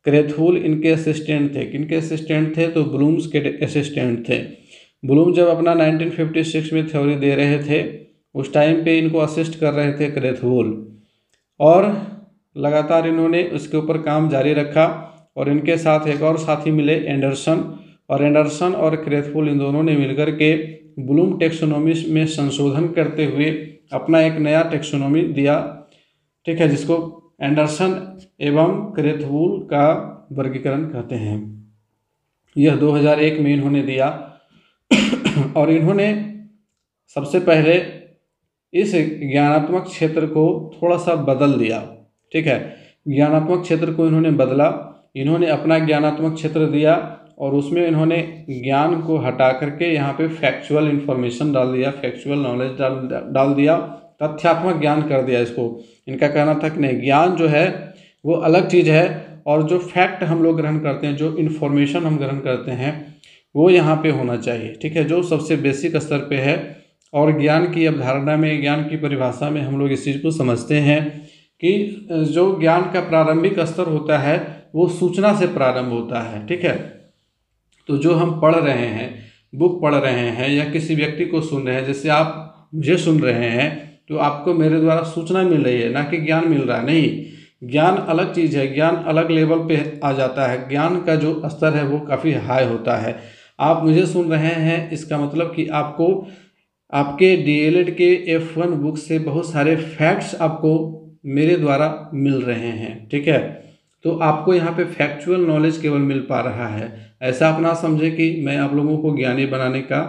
क्रेथवुल इनके असिस्टेंट थे। किनके असिस्टेंट थे? तो ब्लूम्स के असिस्टेंट थे। ब्लूम जब अपना 1956 में थ्योरी दे रहे थे, उस टाइम पे इनको असिस्ट कर रहे थे क्रेथवुल, और लगातार इन्होंने उसके ऊपर काम जारी रखा। और इनके साथ एक और साथी मिले एंडरसन, और एंडरसन और क्रेथवुल इन दोनों ने मिलकर के ब्लूम टैक्सोनॉमी में संशोधन करते हुए अपना एक नया टैक्सोनॉमी दिया, ठीक है, जिसको एंडरसन एवं क्रेथवुल का वर्गीकरण कहते हैं। यह 2001 में इन्होंने दिया और इन्होंने सबसे पहले इस ज्ञानात्मक क्षेत्र को थोड़ा सा बदल दिया, ठीक है, ज्ञानात्मक क्षेत्र को इन्होंने बदला। इन्होंने अपना ज्ञानात्मक क्षेत्र दिया और उसमें इन्होंने ज्ञान को हटा करके यहाँ पे फैक्चुअल इन्फॉर्मेशन डाल दिया, फैक्चुअल नॉलेज डाल दिया, तथ्यात्मक ज्ञान कर दिया इसको। इनका कहना था कि नहीं, ज्ञान जो है वो अलग चीज़ है और जो फैक्ट हम लोग ग्रहण करते हैं, जो इन्फॉर्मेशन हम ग्रहण करते हैं, वो यहाँ पे होना चाहिए, ठीक है, जो सबसे बेसिक स्तर पे है। और ज्ञान की अवधारणा में, ज्ञान की परिभाषा में हम लोग इस चीज़ को समझते हैं कि जो ज्ञान का प्रारंभिक स्तर होता है वो सूचना से प्रारंभ होता है, ठीक है। तो जो हम पढ़ रहे हैं, बुक पढ़ रहे हैं या किसी व्यक्ति को सुन रहे हैं, जैसे आप मुझे सुन रहे हैं तो आपको मेरे द्वारा सूचना मिल रही है, ना कि ज्ञान मिल रहा है। नहीं, ज्ञान अलग चीज़ है, ज्ञान अलग लेवल पे आ जाता है। ज्ञान का जो स्तर है वो काफ़ी हाई होता है। आप मुझे सुन रहे हैं, इसका मतलब कि आपको आपके डीएलएड के F1 बुक से बहुत सारे फैक्ट्स आपको मेरे द्वारा मिल रहे हैं, ठीक है। तो आपको यहाँ पे फैक्चुअल नॉलेज केवल मिल पा रहा है। ऐसा आप ना समझे कि मैं आप लोगों को ज्ञानी बनाने का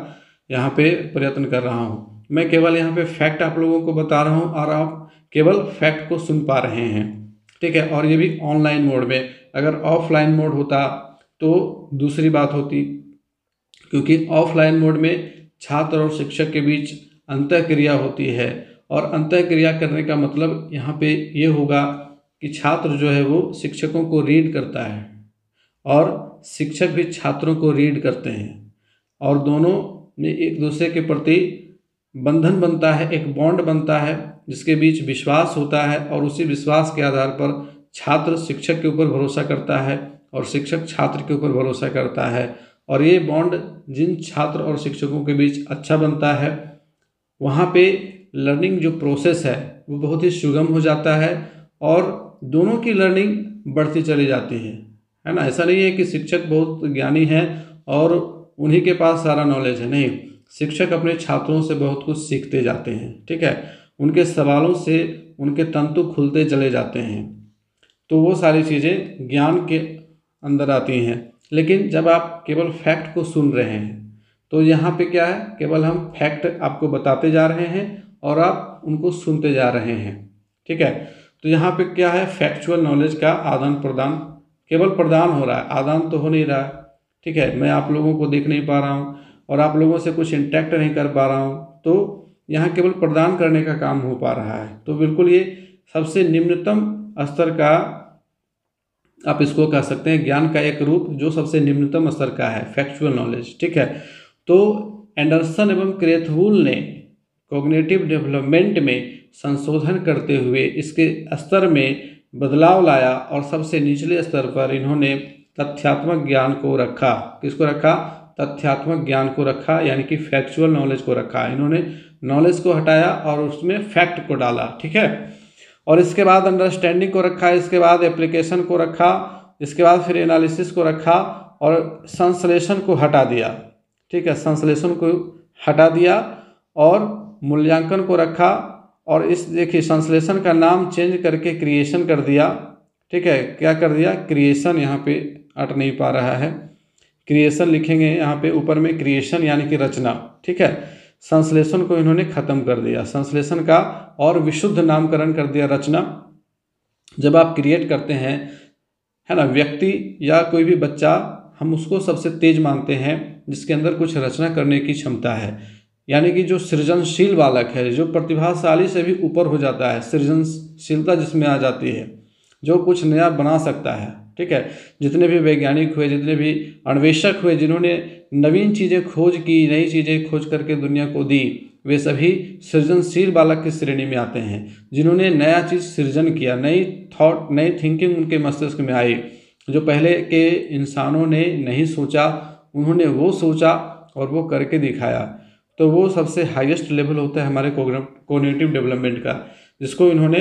यहाँ पे प्रयत्न कर रहा हूँ। मैं केवल यहाँ पे फैक्ट आप लोगों को बता रहा हूँ और आप केवल फैक्ट को सुन पा रहे हैं, ठीक है। और ये भी ऑनलाइन मोड में। अगर ऑफलाइन मोड होता तो दूसरी बात होती, क्योंकि ऑफलाइन मोड में छात्र और शिक्षक के बीच अंतःक्रिया होती है, और अंतःक्रिया करने का मतलब यहाँ पे ये होगा कि छात्र जो है वो शिक्षकों को रीड करता है और शिक्षक भी छात्रों को रीड करते हैं, और दोनों में एक दूसरे के प्रति बंधन बनता है, एक बॉन्ड बनता है जिसके बीच विश्वास होता है, और उसी विश्वास के आधार पर छात्र शिक्षक के ऊपर भरोसा करता है और शिक्षक छात्र के ऊपर भरोसा करता है। और ये बॉन्ड जिन छात्र और शिक्षकों के बीच अच्छा बनता है, वहाँ पे लर्निंग जो प्रोसेस है वो बहुत ही सुगम हो जाता है और दोनों की लर्निंग बढ़ती चली जाती है ना। ऐसा नहीं है कि शिक्षक बहुत ज्ञानी है और उन्हीं के पास सारा नॉलेज है, नहीं। शिक्षक अपने छात्रों से बहुत कुछ सीखते जाते हैं, ठीक है। उनके सवालों से उनके तंतु खुलते चले जाते हैं, तो वो सारी चीज़ें ज्ञान के अंदर आती हैं। लेकिन जब आप केवल फैक्ट को सुन रहे हैं तो यहाँ पे क्या है, केवल हम फैक्ट आपको बताते जा रहे हैं और आप उनको सुनते जा रहे हैं, ठीक है। तो यहाँ पे क्या है, फैक्चुअल नॉलेज का आदान प्रदान केवल प्रदान हो रहा है, आदान तो हो नहीं रहा है, ठीक है। मैं आप लोगों को देख नहीं पा रहा हूँ और आप लोगों से कुछ इंटरेक्ट नहीं कर पा रहा हूँ, तो यहाँ केवल प्रदान करने का काम हो पा रहा है। तो बिल्कुल ये सबसे निम्नतम स्तर का आप इसको कह सकते हैं, ज्ञान का एक रूप जो सबसे निम्नतम स्तर का है, फैक्चुअल नॉलेज, ठीक है। तो एंडरसन एवं क्रेथवुल ने कॉग्निटिव डेवलपमेंट में संशोधन करते हुए इसके स्तर में बदलाव लाया और सबसे निचले स्तर पर इन्होंने तथ्यात्मक ज्ञान को रखा। किसको रखा? तथ्यात्मक ज्ञान को रखा, यानी कि फैक्चुअल नॉलेज को रखा। इन्होंने नॉलेज को हटाया और उसमें फैक्ट को डाला, ठीक है। और इसके बाद अंडरस्टैंडिंग को रखा, इसके बाद एप्लीकेशन को रखा, इसके बाद फिर एनालिसिस को रखा और संश्लेषण को हटा दिया, ठीक है। संश्लेषण को हटा दिया और मूल्यांकन को रखा, और इस देखिए संश्लेषण का नाम चेंज करके क्रिएशन कर दिया, ठीक है। क्या कर दिया? क्रिएशन, यहाँ पे अट नहीं पा रहा है, क्रिएशन लिखेंगे यहाँ पे ऊपर में, क्रिएशन यानी कि रचना, ठीक है। संश्लेषण को इन्होंने खत्म कर दिया, संश्लेषण का और विशुद्ध नामकरण कर दिया रचना। जब आप क्रिएट करते हैं, है ना, व्यक्ति या कोई भी बच्चा, हम उसको सबसे तेज मानते हैं जिसके अंदर कुछ रचना करने की क्षमता है, यानी कि जो सृजनशील बालक है, जो प्रतिभाशाली से भी ऊपर हो जाता है, सृजनशीलता जिसमें आ जाती है, जो कुछ नया बना सकता है, ठीक है। जितने भी वैज्ञानिक हुए, जितने भी अन्वेषक हुए, जिन्होंने नवीन चीज़ें खोज की, नई चीज़ें खोज करके दुनिया को दी, वे सभी सृजनशील बालक की श्रेणी में आते हैं, जिन्होंने नया चीज़ सृजन किया, नई थॉट, नई थिंकिंग उनके मस्तिष्क में आई, जो पहले के इंसानों ने नहीं सोचा, उन्होंने वो सोचा और वो करके दिखाया। तो वो सबसे हाईएस्ट लेवल होता है हमारे कॉग्निटिव डेवलपमेंट का, जिसको इन्होंने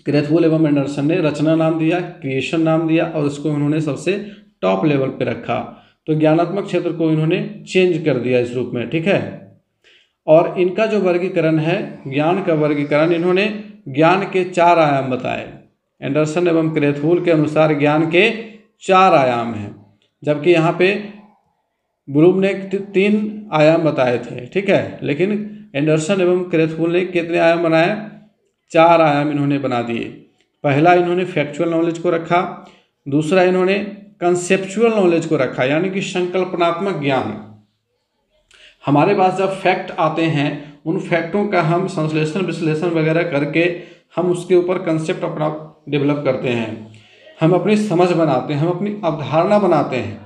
क्रेथवुल एवं एंडरसन ने रचना नाम दिया, क्रिएशन नाम दिया, और इसको उन्होंने सबसे टॉप लेवल पे रखा। तो ज्ञानात्मक क्षेत्र को इन्होंने चेंज कर दिया इस रूप में, ठीक है। और इनका जो वर्गीकरण है, ज्ञान का वर्गीकरण, इन्होंने ज्ञान के 4 आयाम बताए। एंडरसन एवं क्रेथवुल के अनुसार ज्ञान के 4 आयाम हैं, जबकि यहाँ पे ब्लूम ने 3 आयाम बताए थे, ठीक है। लेकिन एंडरसन एवं क्रेथवुल ने कितने आयाम बनाए? 4 आयाम इन्होंने बना दिए। पहला इन्होंने फैक्चुअल नॉलेज को रखा, दूसरा इन्होंने कंसेप्चुअल नॉलेज को रखा, यानी कि संकल्पनात्मक ज्ञान। हमारे पास जब फैक्ट आते हैं, उन फैक्टों का हम संश्लेषण विश्लेषण वगैरह करके हम उसके ऊपर कंसेप्ट अपना डेवलप करते हैं, हम अपनी समझ बनाते हैं, हम अपनी अवधारणा बनाते हैं।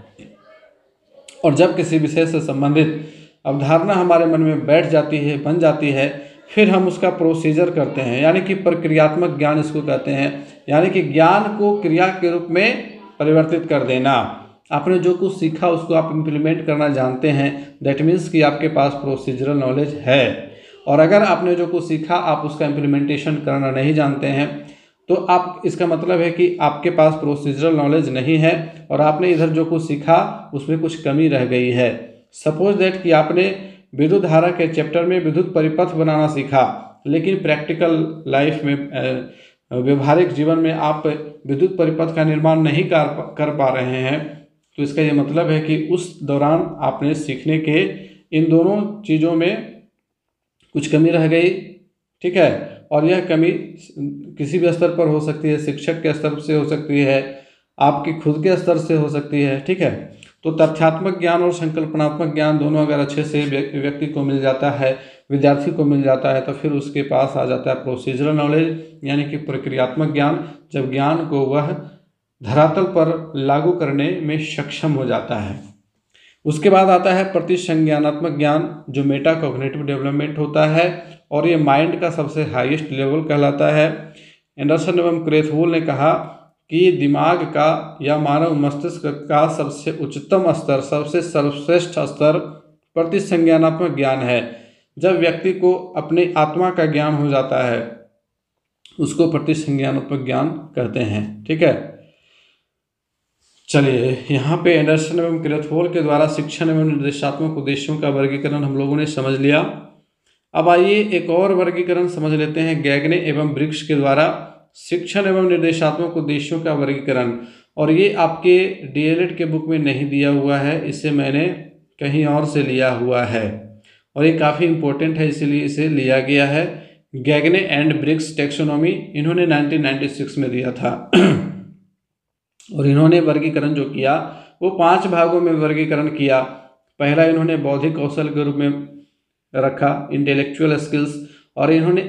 और जब किसी विषय से संबंधित अवधारणा हमारे मन में बैठ जाती है, बन जाती है, फिर हम उसका प्रोसीजर करते हैं, यानी कि प्रक्रियात्मक ज्ञान इसको कहते हैं, यानी कि ज्ञान को क्रिया के रूप में परिवर्तित कर देना। आपने जो कुछ सीखा उसको आप इम्प्लीमेंट करना जानते हैं, दैट मीन्स कि आपके पास प्रोसीजरल नॉलेज है। और अगर आपने जो कुछ सीखा आप उसका इम्प्लीमेंटेशन करना नहीं जानते हैं, तो आप, इसका मतलब है कि आपके पास प्रोसीजरल नॉलेज नहीं है और आपने इधर जो कुछ सीखा उसमें कुछ कमी रह गई है। सपोज दैट कि आपने विद्युत धारा के चैप्टर में विद्युत परिपथ बनाना सीखा, लेकिन प्रैक्टिकल लाइफ में, व्यवहारिक जीवन में आप विद्युत परिपथ का निर्माण नहीं कर पा रहे हैं, तो इसका ये मतलब है कि उस दौरान आपने सीखने के इन दोनों चीज़ों में कुछ कमी रह गई। ठीक है, और यह कमी किसी भी स्तर पर हो सकती है, शिक्षक के स्तर से हो सकती है, आपकी खुद के स्तर से हो सकती है। ठीक है, तो तथ्यात्मक ज्ञान और संकल्पनात्मक ज्ञान दोनों अगर अच्छे से व्यक्ति को मिल जाता है, विद्यार्थी को मिल जाता है, तो फिर उसके पास आ जाता है प्रोसीजरल नॉलेज, यानी कि प्रक्रियात्मक ज्ञान, जब ज्ञान को वह धरातल पर लागू करने में सक्षम हो जाता है। उसके बाद आता है प्रतिसंज्ञानात्मक ज्ञान, जो मेटा कॉग्निटिव डेवलपमेंट होता है, और ये माइंड का सबसे हाईएस्ट लेवल कहलाता है। एंडरसन एवं क्रेथवोल ने कहा कि दिमाग का या मानव मस्तिष्क का सबसे उच्चतम स्तर, सबसे सर्वश्रेष्ठ स्तर प्रतिसंज्ञानात्मक ज्ञान है। जब व्यक्ति को अपनी आत्मा का ज्ञान हो जाता है, उसको प्रतिसंज्ञानात्मक ज्ञान कहते हैं। ठीक है, चलिए यहाँ पे एंडरसन एवं क्रेथवोल के द्वारा शिक्षण एवं निर्देशात्मक उद्देश्यों का वर्गीकरण हम लोगों ने समझ लिया। अब आइए एक और वर्गीकरण समझ लेते हैं, गैगने एवं ब्रिग्स के द्वारा शिक्षण एवं निर्देशात्मक उद्देश्यों का वर्गीकरण। और ये आपके डीएलएड के बुक में नहीं दिया हुआ है, इसे मैंने कहीं और से लिया हुआ है और ये काफ़ी इम्पोर्टेंट है, इसीलिए इसे लिया गया है। गैगने एंड ब्रिग्स टेक्सोनॉमी इन्होंने 1996 में दिया था और इन्होंने वर्गीकरण जो किया वो 5 भागों में वर्गीकरण किया। पहला इन्होंने बौद्धिक कौशल के रूप में रखा, इंटेलेक्चुअल स्किल्स, और इन्होंने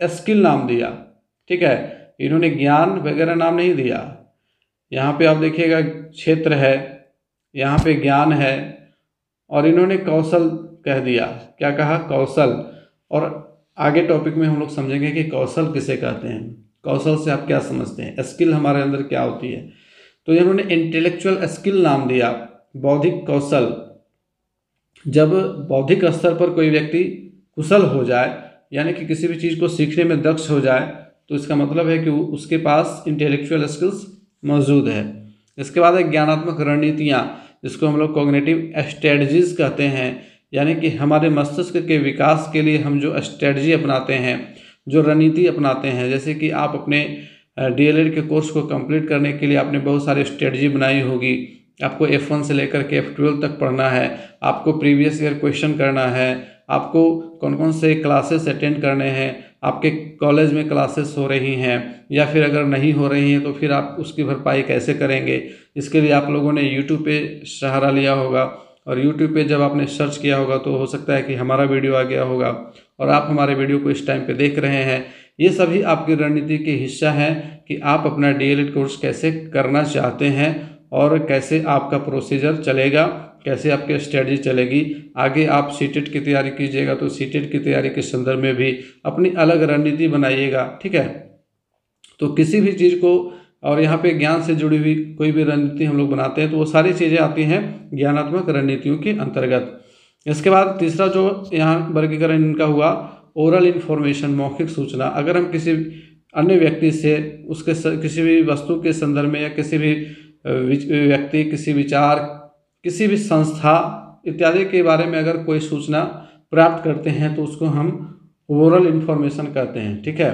स्किल नाम दिया। ठीक है, इन्होंने ज्ञान वगैरह नाम नहीं दिया। यहाँ पे आप देखिएगा क्षेत्र है, यहाँ पे ज्ञान है, और इन्होंने कौशल कह दिया। क्या कहा? कौशल। और आगे टॉपिक में हम लोग समझेंगे कि कौशल किसे कहते हैं, कौशल से आप क्या समझते हैं, स्किल हमारे अंदर क्या होती है। तो इन्होंने इंटेलेक्चुअल स्किल नाम दिया, बौद्धिक कौशल। जब बौद्धिक स्तर पर कोई व्यक्ति कुशल हो जाए, यानी कि किसी भी चीज़ को सीखने में दक्ष हो जाए, तो इसका मतलब है कि उसके पास इंटेलेक्चुअल स्किल्स मौजूद है। इसके बाद है ज्ञानात्मक रणनीतियाँ, जिसको हम लोग कॉग्निटिव स्ट्रेटजीज कहते हैं, यानी कि हमारे मस्तिष्क के विकास के लिए हम जो स्ट्रेटजी अपनाते हैं, जो रणनीति अपनाते हैं। जैसे कि आप अपने डीएलएड के कोर्स को कंप्लीट करने के लिए आपने बहुत सारी स्ट्रेटजी बनाई होगी। आपको F1 से लेकर के F12 तक पढ़ना है, आपको प्रीवियस ईयर क्वेश्चन करना है, आपको कौन कौन से क्लासेस अटेंड करने हैं, आपके कॉलेज में क्लासेस हो रही हैं या फिर अगर नहीं हो रही हैं तो फिर आप उसकी भरपाई कैसे करेंगे। इसके लिए आप लोगों ने यूट्यूब पे सहारा लिया होगा, और यूट्यूब पे जब आपने सर्च किया होगा तो हो सकता है कि हमारा वीडियो आ गया होगा और आप हमारे वीडियो को इस टाइम पे देख रहे हैं। ये सभी आपकी रणनीति के हिस्सा है कि आप अपना डीएलएड कोर्स कैसे करना चाहते हैं और कैसे आपका प्रोसीजर चलेगा, कैसे आपकी स्ट्रेटजी चलेगी। आगे आप सीटेट की तैयारी कीजिएगा तो सीटेट की तैयारी के संदर्भ में भी अपनी अलग रणनीति बनाइएगा। ठीक है, तो किसी भी चीज़ को, और यहाँ पे ज्ञान से जुड़ी हुई कोई भी रणनीति हम लोग बनाते हैं तो वो सारी चीज़ें आती हैं ज्ञानात्मक रणनीतियों के अंतर्गत। इसके बाद तीसरा जो यहाँ वर्गीकरण इनका हुआ, ओरल इन्फॉर्मेशन, मौखिक सूचना। अगर हम किसी अन्य व्यक्ति से उसके किसी भी वस्तु के संदर्भ में या किसी भी व्यक्ति, किसी विचार, किसी भी संस्था इत्यादि के बारे में अगर कोई सूचना प्राप्त करते हैं तो उसको हम ओरल इन्फॉर्मेशन कहते हैं। ठीक है,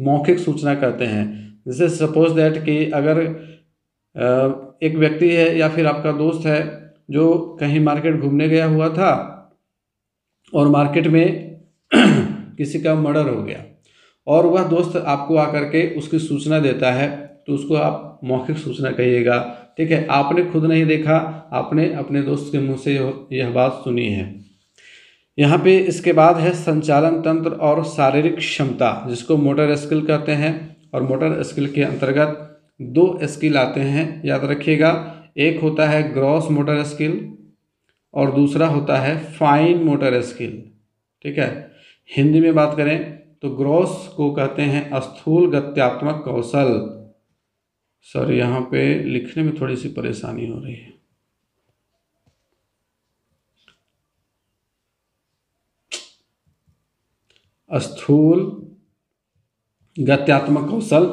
मौखिक सूचना कहते हैं। जैसे सपोज दैट कि अगर एक व्यक्ति है या फिर आपका दोस्त है जो कहीं मार्केट घूमने गया हुआ था और मार्केट में किसी का मर्डर हो गया और वह दोस्त आपको आकर के उसकी सूचना देता है, तो उसको आप मौखिक सूचना कहिएगा। ठीक है, आपने खुद नहीं देखा, आपने अपने दोस्त के मुंह से यह बात सुनी है। यहाँ पे इसके बाद है संचालन तंत्र और शारीरिक क्षमता, जिसको मोटर स्किल कहते हैं। और मोटर स्किल के अंतर्गत 2 स्किल आते हैं, याद रखिएगा। एक होता है ग्रॉस मोटर स्किल और दूसरा होता है फाइन मोटर स्किल। ठीक है, हिंदी में बात करें तो ग्रॉस को कहते हैं स्थूल गत्यात्मक कौशल। सर यहाँ पे लिखने में थोड़ी सी परेशानी हो रही है। स्थूल गत्यात्मक कौशल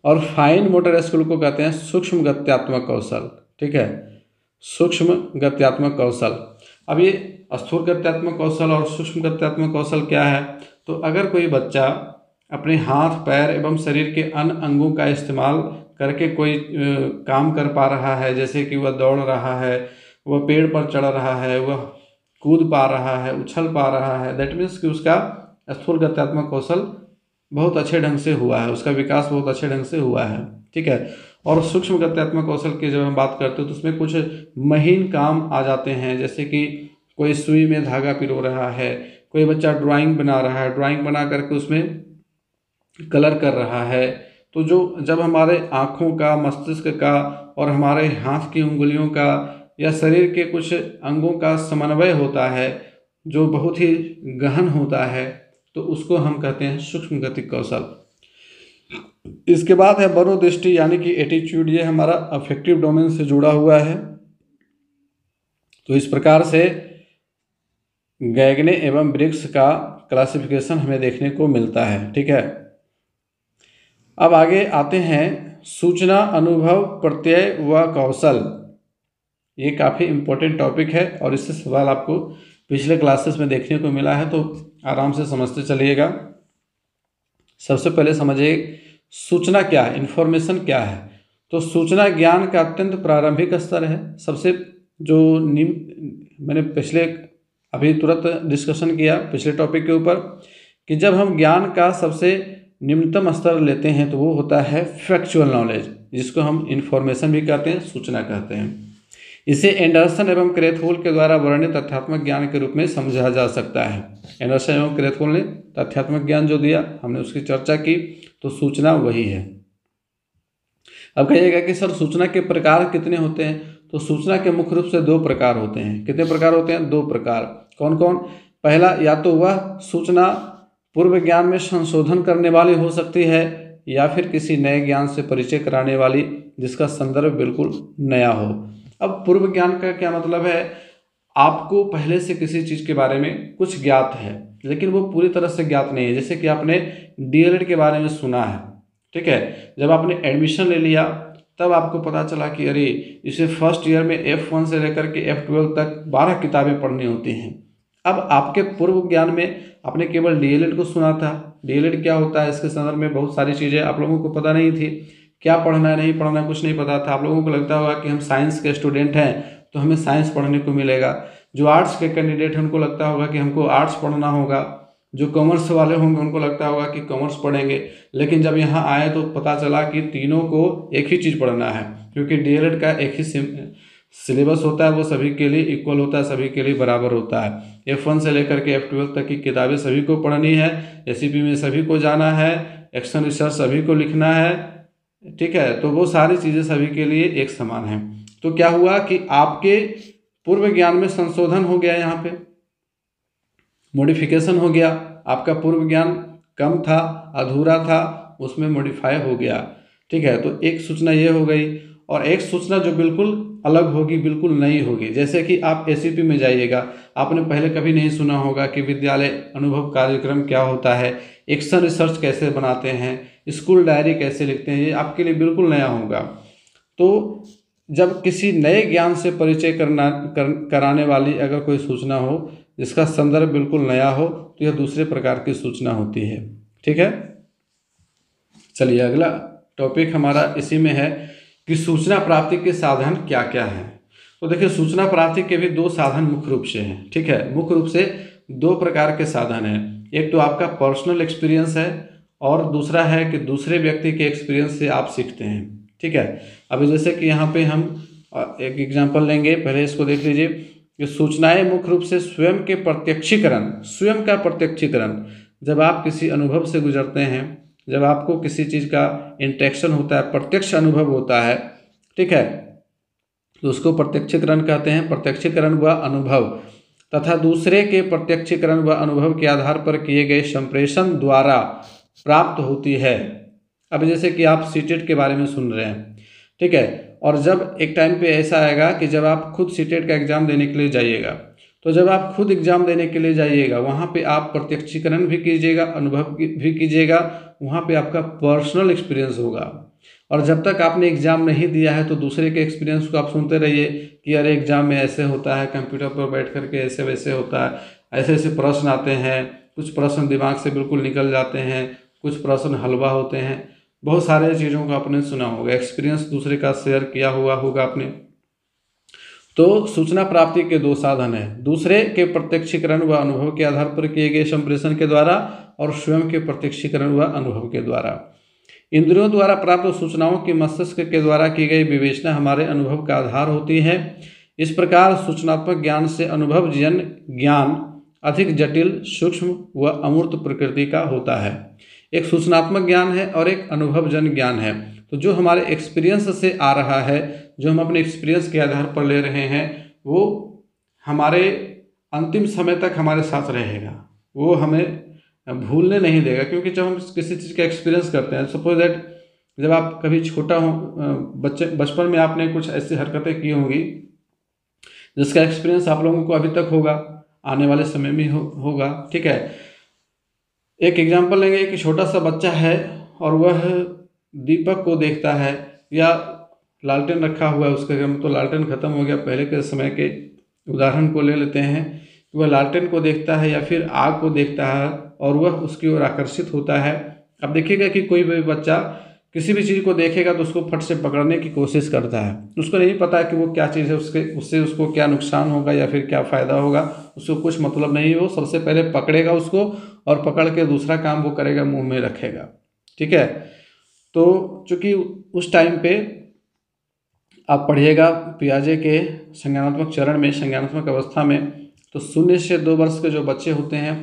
और फाइन मोटर स्किल को कहते हैं सूक्ष्म गत्यात्मक कौशल। ठीक है, सूक्ष्म गत्यात्मक कौशल। अब ये स्थूल गत्यात्मक कौशल और सूक्ष्म गत्यात्मक कौशल क्या है? तो अगर कोई बच्चा अपने हाथ, पैर एवं शरीर के अन्य अंगों का इस्तेमाल करके कोई काम कर पा रहा है, जैसे कि वह दौड़ रहा है, वह पेड़ पर चढ़ रहा है, वह कूद पा रहा है, उछल पा रहा है, दैट मीन्स कि उसका स्थूल गत्यात्मक कौशल बहुत अच्छे ढंग से हुआ है, उसका विकास बहुत अच्छे ढंग से हुआ है। ठीक है, और सूक्ष्म गत्यात्मक कौशल की जब हम बात करते हैं तो उसमें कुछ महीन काम आ जाते हैं, जैसे कि कोई सुई में धागा पिरो रहा है, कोई बच्चा ड्राइंग बना रहा है, ड्राइंग बना करके उसमें कलर कर रहा है। तो जो जब हमारे आँखों का, मस्तिष्क का और हमारे हाथ की उंगलियों का या शरीर के कुछ अंगों का समन्वय होता है जो बहुत ही गहन होता है, तो उसको हम कहते हैं सूक्ष्म गतिक कौशल। इसके बाद है मनोदृष्टि यानी कि एटीट्यूड। ये हमारा अफेक्टिव डोमेन से जुड़ा हुआ है। तो इस प्रकार से गैगने एवं ब्रिग्स का क्लासिफिकेशन हमें देखने को मिलता है। ठीक है, अब आगे आते हैं सूचना, अनुभव, प्रत्यय व कौशल। ये काफ़ी इम्पोर्टेंट टॉपिक है और इससे सवाल आपको पिछले क्लासेस में देखने को मिला है, तो आराम से समझते चलिएगा। सबसे पहले समझिए सूचना क्या है, इन्फॉर्मेशन क्या है। तो सूचना ज्ञान का अत्यंत प्रारंभिक स्तर है। सबसे जो मैंने अभी तुरंत डिस्कशन किया पिछले टॉपिक के ऊपर कि जब हम ज्ञान का सबसे निम्नतम स्तर लेते हैं तो वो होता है फैक्चुअल नॉलेज, जिसको हम इन्फॉर्मेशन भी कहते हैं, सूचना कहते हैं। इसे एंडरसन एवं क्रेथवॉल के द्वारा वर्णित तथ्यात्मक ज्ञान के रूप में समझा जा सकता है। एंडरसन एवं क्रेथवॉल ने तथ्यात्मक ज्ञान जो दिया, हमने उसकी चर्चा की, तो सूचना वही है। अब कहिएगा कि सर सूचना के प्रकार कितने होते हैं? तो सूचना के मुख्य रूप से दो प्रकार होते हैं। कितने प्रकार होते हैं? दो प्रकार। कौन कौन? पहला, या तो वह सूचना पूर्व ज्ञान में संशोधन करने वाली हो सकती है या फिर किसी नए ज्ञान से परिचय कराने वाली जिसका संदर्भ बिल्कुल नया हो। अब पूर्व ज्ञान का क्या मतलब है? आपको पहले से किसी चीज़ के बारे में कुछ ज्ञात है लेकिन वो पूरी तरह से ज्ञात नहीं है। जैसे कि आपने डीएलएड के बारे में सुना है, ठीक है, जब आपने एडमिशन ले लिया तब आपको पता चला कि अरे इसे फर्स्ट ईयर में F1 से लेकर के F12 तक 12 किताबें पढ़नी होती हैं। अब आपके पूर्व ज्ञान में आपने केवल डीएलएड को सुना था। डीएलएड क्या होता है, इसके संदर्भ में बहुत सारी चीज़ें आप लोगों को पता नहीं थी, क्या पढ़ना है नहीं पढ़ना कुछ नहीं पता था। आप लोगों को लगता होगा कि हम साइंस के स्टूडेंट हैं तो हमें साइंस पढ़ने को मिलेगा। जो आर्ट्स के कैंडिडेट हैं उनको लगता होगा कि हमको आर्ट्स पढ़ना होगा। जो कॉमर्स वाले होंगे उनको लगता होगा कि कॉमर्स पढ़ेंगे। लेकिन जब यहाँ आए तो पता चला कि तीनों को एक ही चीज़ पढ़ना है, क्योंकि डीएलएड का एक ही सिलेबस होता है, वो सभी के लिए इक्वल होता है, सभी के लिए बराबर होता है। F1 से लेकर के F12 तक की किताबें सभी को पढ़नी है, एसीपी में सभी को जाना है, एक्शन रिसर्च सभी को लिखना है, ठीक है। तो वो सारी चीज़ें सभी के लिए एक समान है। तो क्या हुआ कि आपके पूर्व ज्ञान में संशोधन हो गया, यहाँ पे मॉडिफिकेशन हो गया। आपका पूर्व ज्ञान कम था, अधूरा था, उसमें मॉडिफाई हो गया, ठीक है। तो एक सूचना ये हो गई और एक सूचना जो बिल्कुल अलग होगी, बिल्कुल नई होगी। जैसे कि आप एसीपी में जाइएगा, आपने पहले कभी नहीं सुना होगा कि विद्यालय अनुभव कार्यक्रम क्या होता है, एक्शन रिसर्च कैसे बनाते हैं, स्कूल डायरी कैसे लिखते हैं, ये आपके लिए बिल्कुल नया होगा। तो जब किसी नए ज्ञान से परिचय कराने वाली अगर कोई सूचना हो जिसका संदर्भ बिल्कुल नया हो तो यह दूसरे प्रकार की सूचना होती है, ठीक है। चलिए अगला टॉपिक हमारा इसी में है कि सूचना प्राप्ति के साधन क्या क्या हैं। तो देखिए सूचना प्राप्ति के भी दो साधन मुख्य रूप से हैं, ठीक है। मुख्य रूप से दो प्रकार के साधन हैं। एक तो आपका पर्सनल एक्सपीरियंस है और दूसरा है कि दूसरे व्यक्ति के एक्सपीरियंस से आप सीखते हैं, ठीक है। अभी जैसे कि यहाँ पे हम एक एग्जाम्पल लेंगे, पहले इसको देख लीजिए कि सूचनाएं मुख्य रूप से स्वयं के प्रत्यक्षीकरण, स्वयं का प्रत्यक्षीकरण। जब आप किसी अनुभव से गुजरते हैं, जब आपको किसी चीज़ का इंटरेक्शन होता है, प्रत्यक्ष अनुभव होता है, ठीक है, तो उसको प्रत्यक्षीकरण कहते हैं। प्रत्यक्षीकरण व अनुभव तथा दूसरे के प्रत्यक्षीकरण व अनुभव के आधार पर किए गए संप्रेषण द्वारा प्राप्त होती है। अब जैसे कि आप सीटेट के बारे में सुन रहे हैं, ठीक है, और जब एक टाइम पे ऐसा आएगा कि जब आप खुद सीटेट का एग्ज़ाम देने के लिए जाइएगा, तो जब आप खुद एग्ज़ाम देने के लिए जाइएगा वहाँ पे आप प्रत्यक्षीकरण भी कीजिएगा, अनुभव भी कीजिएगा, वहाँ पे आपका पर्सनल एक्सपीरियंस होगा। और जब तक आपने एग्ज़ाम नहीं दिया है तो दूसरे के एक्सपीरियंस को आप सुनते रहिए कि अरे एग्ज़ाम में ऐसे होता है, कंप्यूटर पर बैठ करके ऐसे वैसे होता है, ऐसे ऐसे प्रश्न आते हैं, कुछ प्रश्न दिमाग से बिल्कुल निकल जाते हैं, कुछ प्रश्न हलवा होते हैं। बहुत सारे चीज़ों को आपने सुना होगा, एक्सपीरियंस दूसरे का शेयर किया हुआ होगा आपने। तो सूचना प्राप्ति के दो साधन हैं, दूसरे के प्रत्यक्षीकरण व अनुभव के आधार पर किए गए संप्रेषण के द्वारा और स्वयं के प्रत्यक्षीकरण व अनुभव के द्वारा। इंद्रियों द्वारा प्राप्त सूचनाओं की मस्तिष्क के द्वारा की गई विवेचना हमारे अनुभव का आधार होती है। इस प्रकार सूचनात्मक ज्ञान से अनुभवजन्य ज्ञान अधिक जटिल, सूक्ष्म व अमूर्त प्रकृति का होता है। एक सूचनात्मक ज्ञान है और एक अनुभवजन्य ज्ञान है। तो जो हमारे एक्सपीरियंस से आ रहा है, जो हम अपने एक्सपीरियंस के आधार पर ले रहे हैं, वो हमारे अंतिम समय तक हमारे साथ रहेगा, वो हमें भूलने नहीं देगा। क्योंकि जब हम किसी चीज़ का एक्सपीरियंस करते हैं, सपोज दैट जब आप कभी छोटा हो, बचपन में आपने कुछ ऐसी हरकतें की होंगी जिसका एक्सपीरियंस आप लोगों को अभी तक होगा, आने वाले समय में होगा, ठीक है। एक एग्जांपल लेंगे कि छोटा सा बच्चा है और वह दीपक को देखता है, या लालटेन रखा हुआ है उसके घर में, तो लालटेन ख़त्म हो गया, पहले के समय के उदाहरण को ले लेते हैं कि वह लालटेन को देखता है या फिर आग को देखता है और वह उसकी ओर आकर्षित होता है। अब देखिएगा कि कोई भी बच्चा किसी भी चीज़ को देखेगा तो उसको फट से पकड़ने की कोशिश करता है, उसको नहीं पता कि वो क्या चीज़ है, उससे उसको क्या नुकसान होगा या फिर क्या फ़ायदा होगा, उसको कुछ मतलब नहीं है। वो सबसे पहले पकड़ेगा उसको और पकड़ के दूसरा काम वो करेगा, मुंह में रखेगा, ठीक है। तो चूँकि उस टाइम पे आप पढ़िएगा पियाजे के संज्ञानात्मक चरण में, संज्ञानात्मक अवस्था में, तो 0 से 2 वर्ष के जो बच्चे होते हैं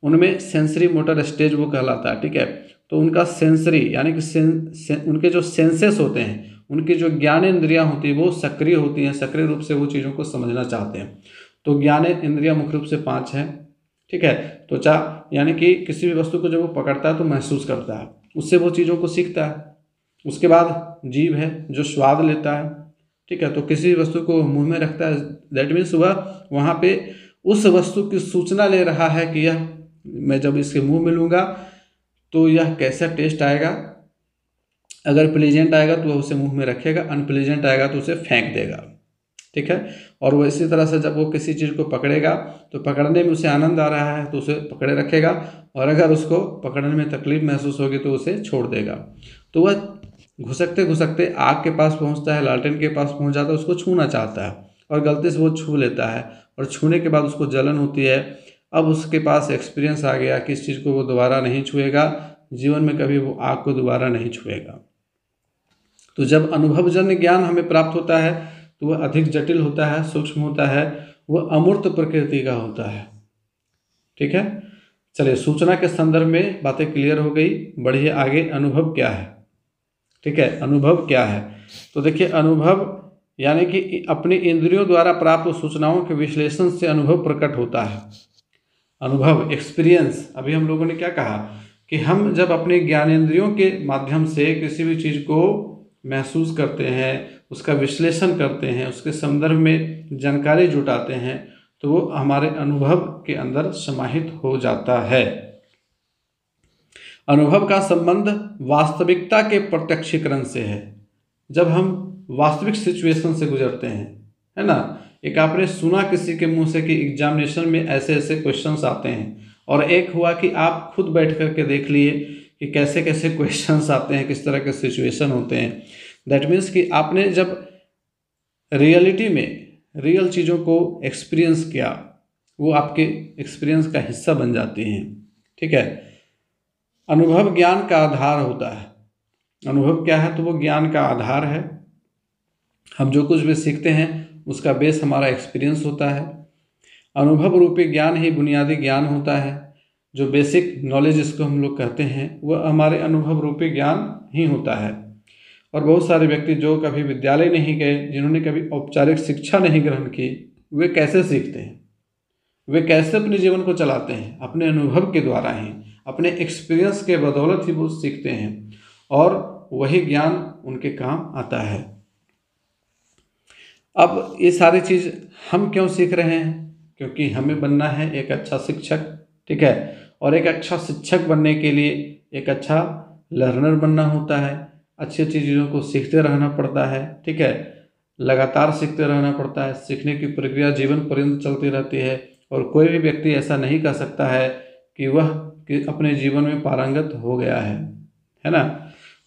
उनमें सेंसरी मोटर स्टेज वो कहलाता है, ठीक है। तो उनका सेंसरी यानी कि उनके जो सेंसेस होते हैं, उनकी जो ज्ञान इंद्रियाँ होती है वो सक्रिय होती हैं, सक्रिय रूप से वो चीज़ों को समझना चाहते हैं। तो ज्ञान इंद्रियाँ मुख्य रूप से 5 हैं, ठीक है। त्वचा यानी कि किसी भी वस्तु को जब वो पकड़ता है तो महसूस करता है, उससे वो चीज़ों को सीखता है। उसके बाद जीभ है जो स्वाद लेता है, ठीक है। तो किसी भी वस्तु को मुंह में रखता है, दैट मीन्स वह वहाँ पे उस वस्तु की सूचना ले रहा है कि यह मैं जब इसके मुंह में लूँगा तो यह कैसा टेस्ट आएगा। अगर प्लेजेंट आएगा तो वह उसे मुंह में रखेगा, अनप्लेजेंट आएगा तो उसे फेंक देगा, ठीक है। और वो इसी तरह से जब वो किसी चीज़ को पकड़ेगा तो पकड़ने में उसे आनंद आ रहा है तो उसे पकड़े रखेगा, और अगर उसको पकड़ने में तकलीफ महसूस होगी तो उसे छोड़ देगा। तो वह घुसकते घुसकते आग के पास पहुंचता है, लालटेन के पास पहुंच जाता है, उसको छूना चाहता है और गलती से वो छू लेता है, और छूने के बाद उसको जलन होती है। अब उसके पास एक्सपीरियंस आ गया कि इस चीज़ को वो दोबारा नहीं छुएगा, जीवन में कभी वो आग को दोबारा नहीं छुएगा। तो जब अनुभवजन्य ज्ञान हमें प्राप्त होता है तो वह अधिक जटिल होता है, सूक्ष्म होता है, वह अमूर्त प्रकृति का होता है, ठीक है। चलिए, सूचना के संदर्भ में बातें क्लियर हो गई, बढ़िए आगे। अनुभव क्या है, ठीक है, अनुभव क्या है। तो देखिए, अनुभव यानी कि अपनी इंद्रियों द्वारा प्राप्त सूचनाओं के विश्लेषण से अनुभव प्रकट होता है। अनुभव, एक्सपीरियंस, अभी हम लोगों ने क्या कहा कि हम जब अपने ज्ञानेंद्रियों के माध्यम से किसी भी चीज़ को महसूस करते हैं, उसका विश्लेषण करते हैं, उसके संदर्भ में जानकारी जुटाते हैं, तो वो हमारे अनुभव के अंदर समाहित हो जाता है। अनुभव का संबंध वास्तविकता के प्रत्यक्षीकरण से है। जब हम वास्तविक सिचुएशन से गुजरते हैं, है ना, एक आपने सुना किसी के मुंह से कि एग्जामिनेशन में ऐसे ऐसे क्वेश्चंस आते हैं, और एक हुआ कि आप खुद बैठ करके देख लिए कि कैसे कैसे क्वेश्चंस आते हैं, किस तरह के सिचुएशन होते हैं। दैट मीन्स कि आपने जब रियलिटी में रियल चीज़ों को एक्सपीरियंस किया, वो आपके एक्सपीरियंस का हिस्सा बन जाती हैं, ठीक है। अनुभव ज्ञान का आधार होता है। अनुभव क्या है, तो वो ज्ञान का आधार है। हम जो कुछ भी सीखते हैं उसका बेस हमारा एक्सपीरियंस होता है। अनुभव रूपी ज्ञान ही बुनियादी ज्ञान होता है। जो बेसिक नॉलेज इसको हम लोग कहते हैं वह हमारे अनुभव रूपी ज्ञान ही होता है। और बहुत सारे व्यक्ति जो कभी विद्यालय नहीं गए, जिन्होंने कभी औपचारिक शिक्षा नहीं ग्रहण की, वे कैसे सीखते हैं, वे कैसे अपने जीवन को चलाते हैं? अपने अनुभव के द्वारा ही, अपने एक्सपीरियंस के बदौलत ही वो सीखते हैं, और वही ज्ञान उनके काम आता है। अब ये सारी चीज़ हम क्यों सीख रहे हैं? क्योंकि हमें बनना है एक अच्छा शिक्षक, ठीक है। और एक अच्छा शिक्षक बनने के लिए एक अच्छा लर्नर बनना होता है। अच्छी अच्छी चीज़ों को सीखते रहना पड़ता है, ठीक है, लगातार सीखते रहना पड़ता है। सीखने की प्रक्रिया जीवन पर्यंत चलती रहती है और कोई भी व्यक्ति ऐसा नहीं कह सकता है कि वह अपने जीवन में पारंगत हो गया है ना।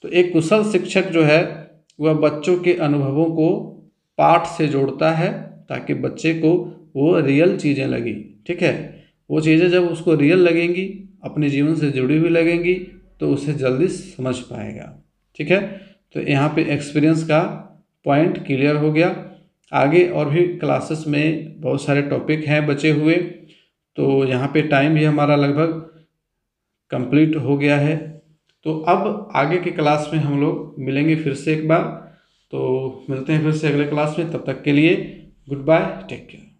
तो एक कुशल शिक्षक जो है वह बच्चों के अनुभवों को पाठ से जोड़ता है ताकि बच्चे को वो रियल चीज़ें लगी, ठीक है। वो चीज़ें जब उसको रियल लगेंगी, अपने जीवन से जुड़ी हुई लगेंगी, तो उसे जल्दी समझ पाएगा, ठीक है। तो यहाँ पे एक्सपीरियंस का पॉइंट क्लियर हो गया। आगे और भी क्लासेस में बहुत सारे टॉपिक हैं बचे हुए, तो यहाँ पे टाइम भी हमारा लगभग कंप्लीट हो गया है। तो अब आगे के क्लास में हम लोग मिलेंगे फिर से एक बार। तो मिलते हैं फिर से अगले क्लास में, तब तक के लिए गुड बाय, टेक केयर।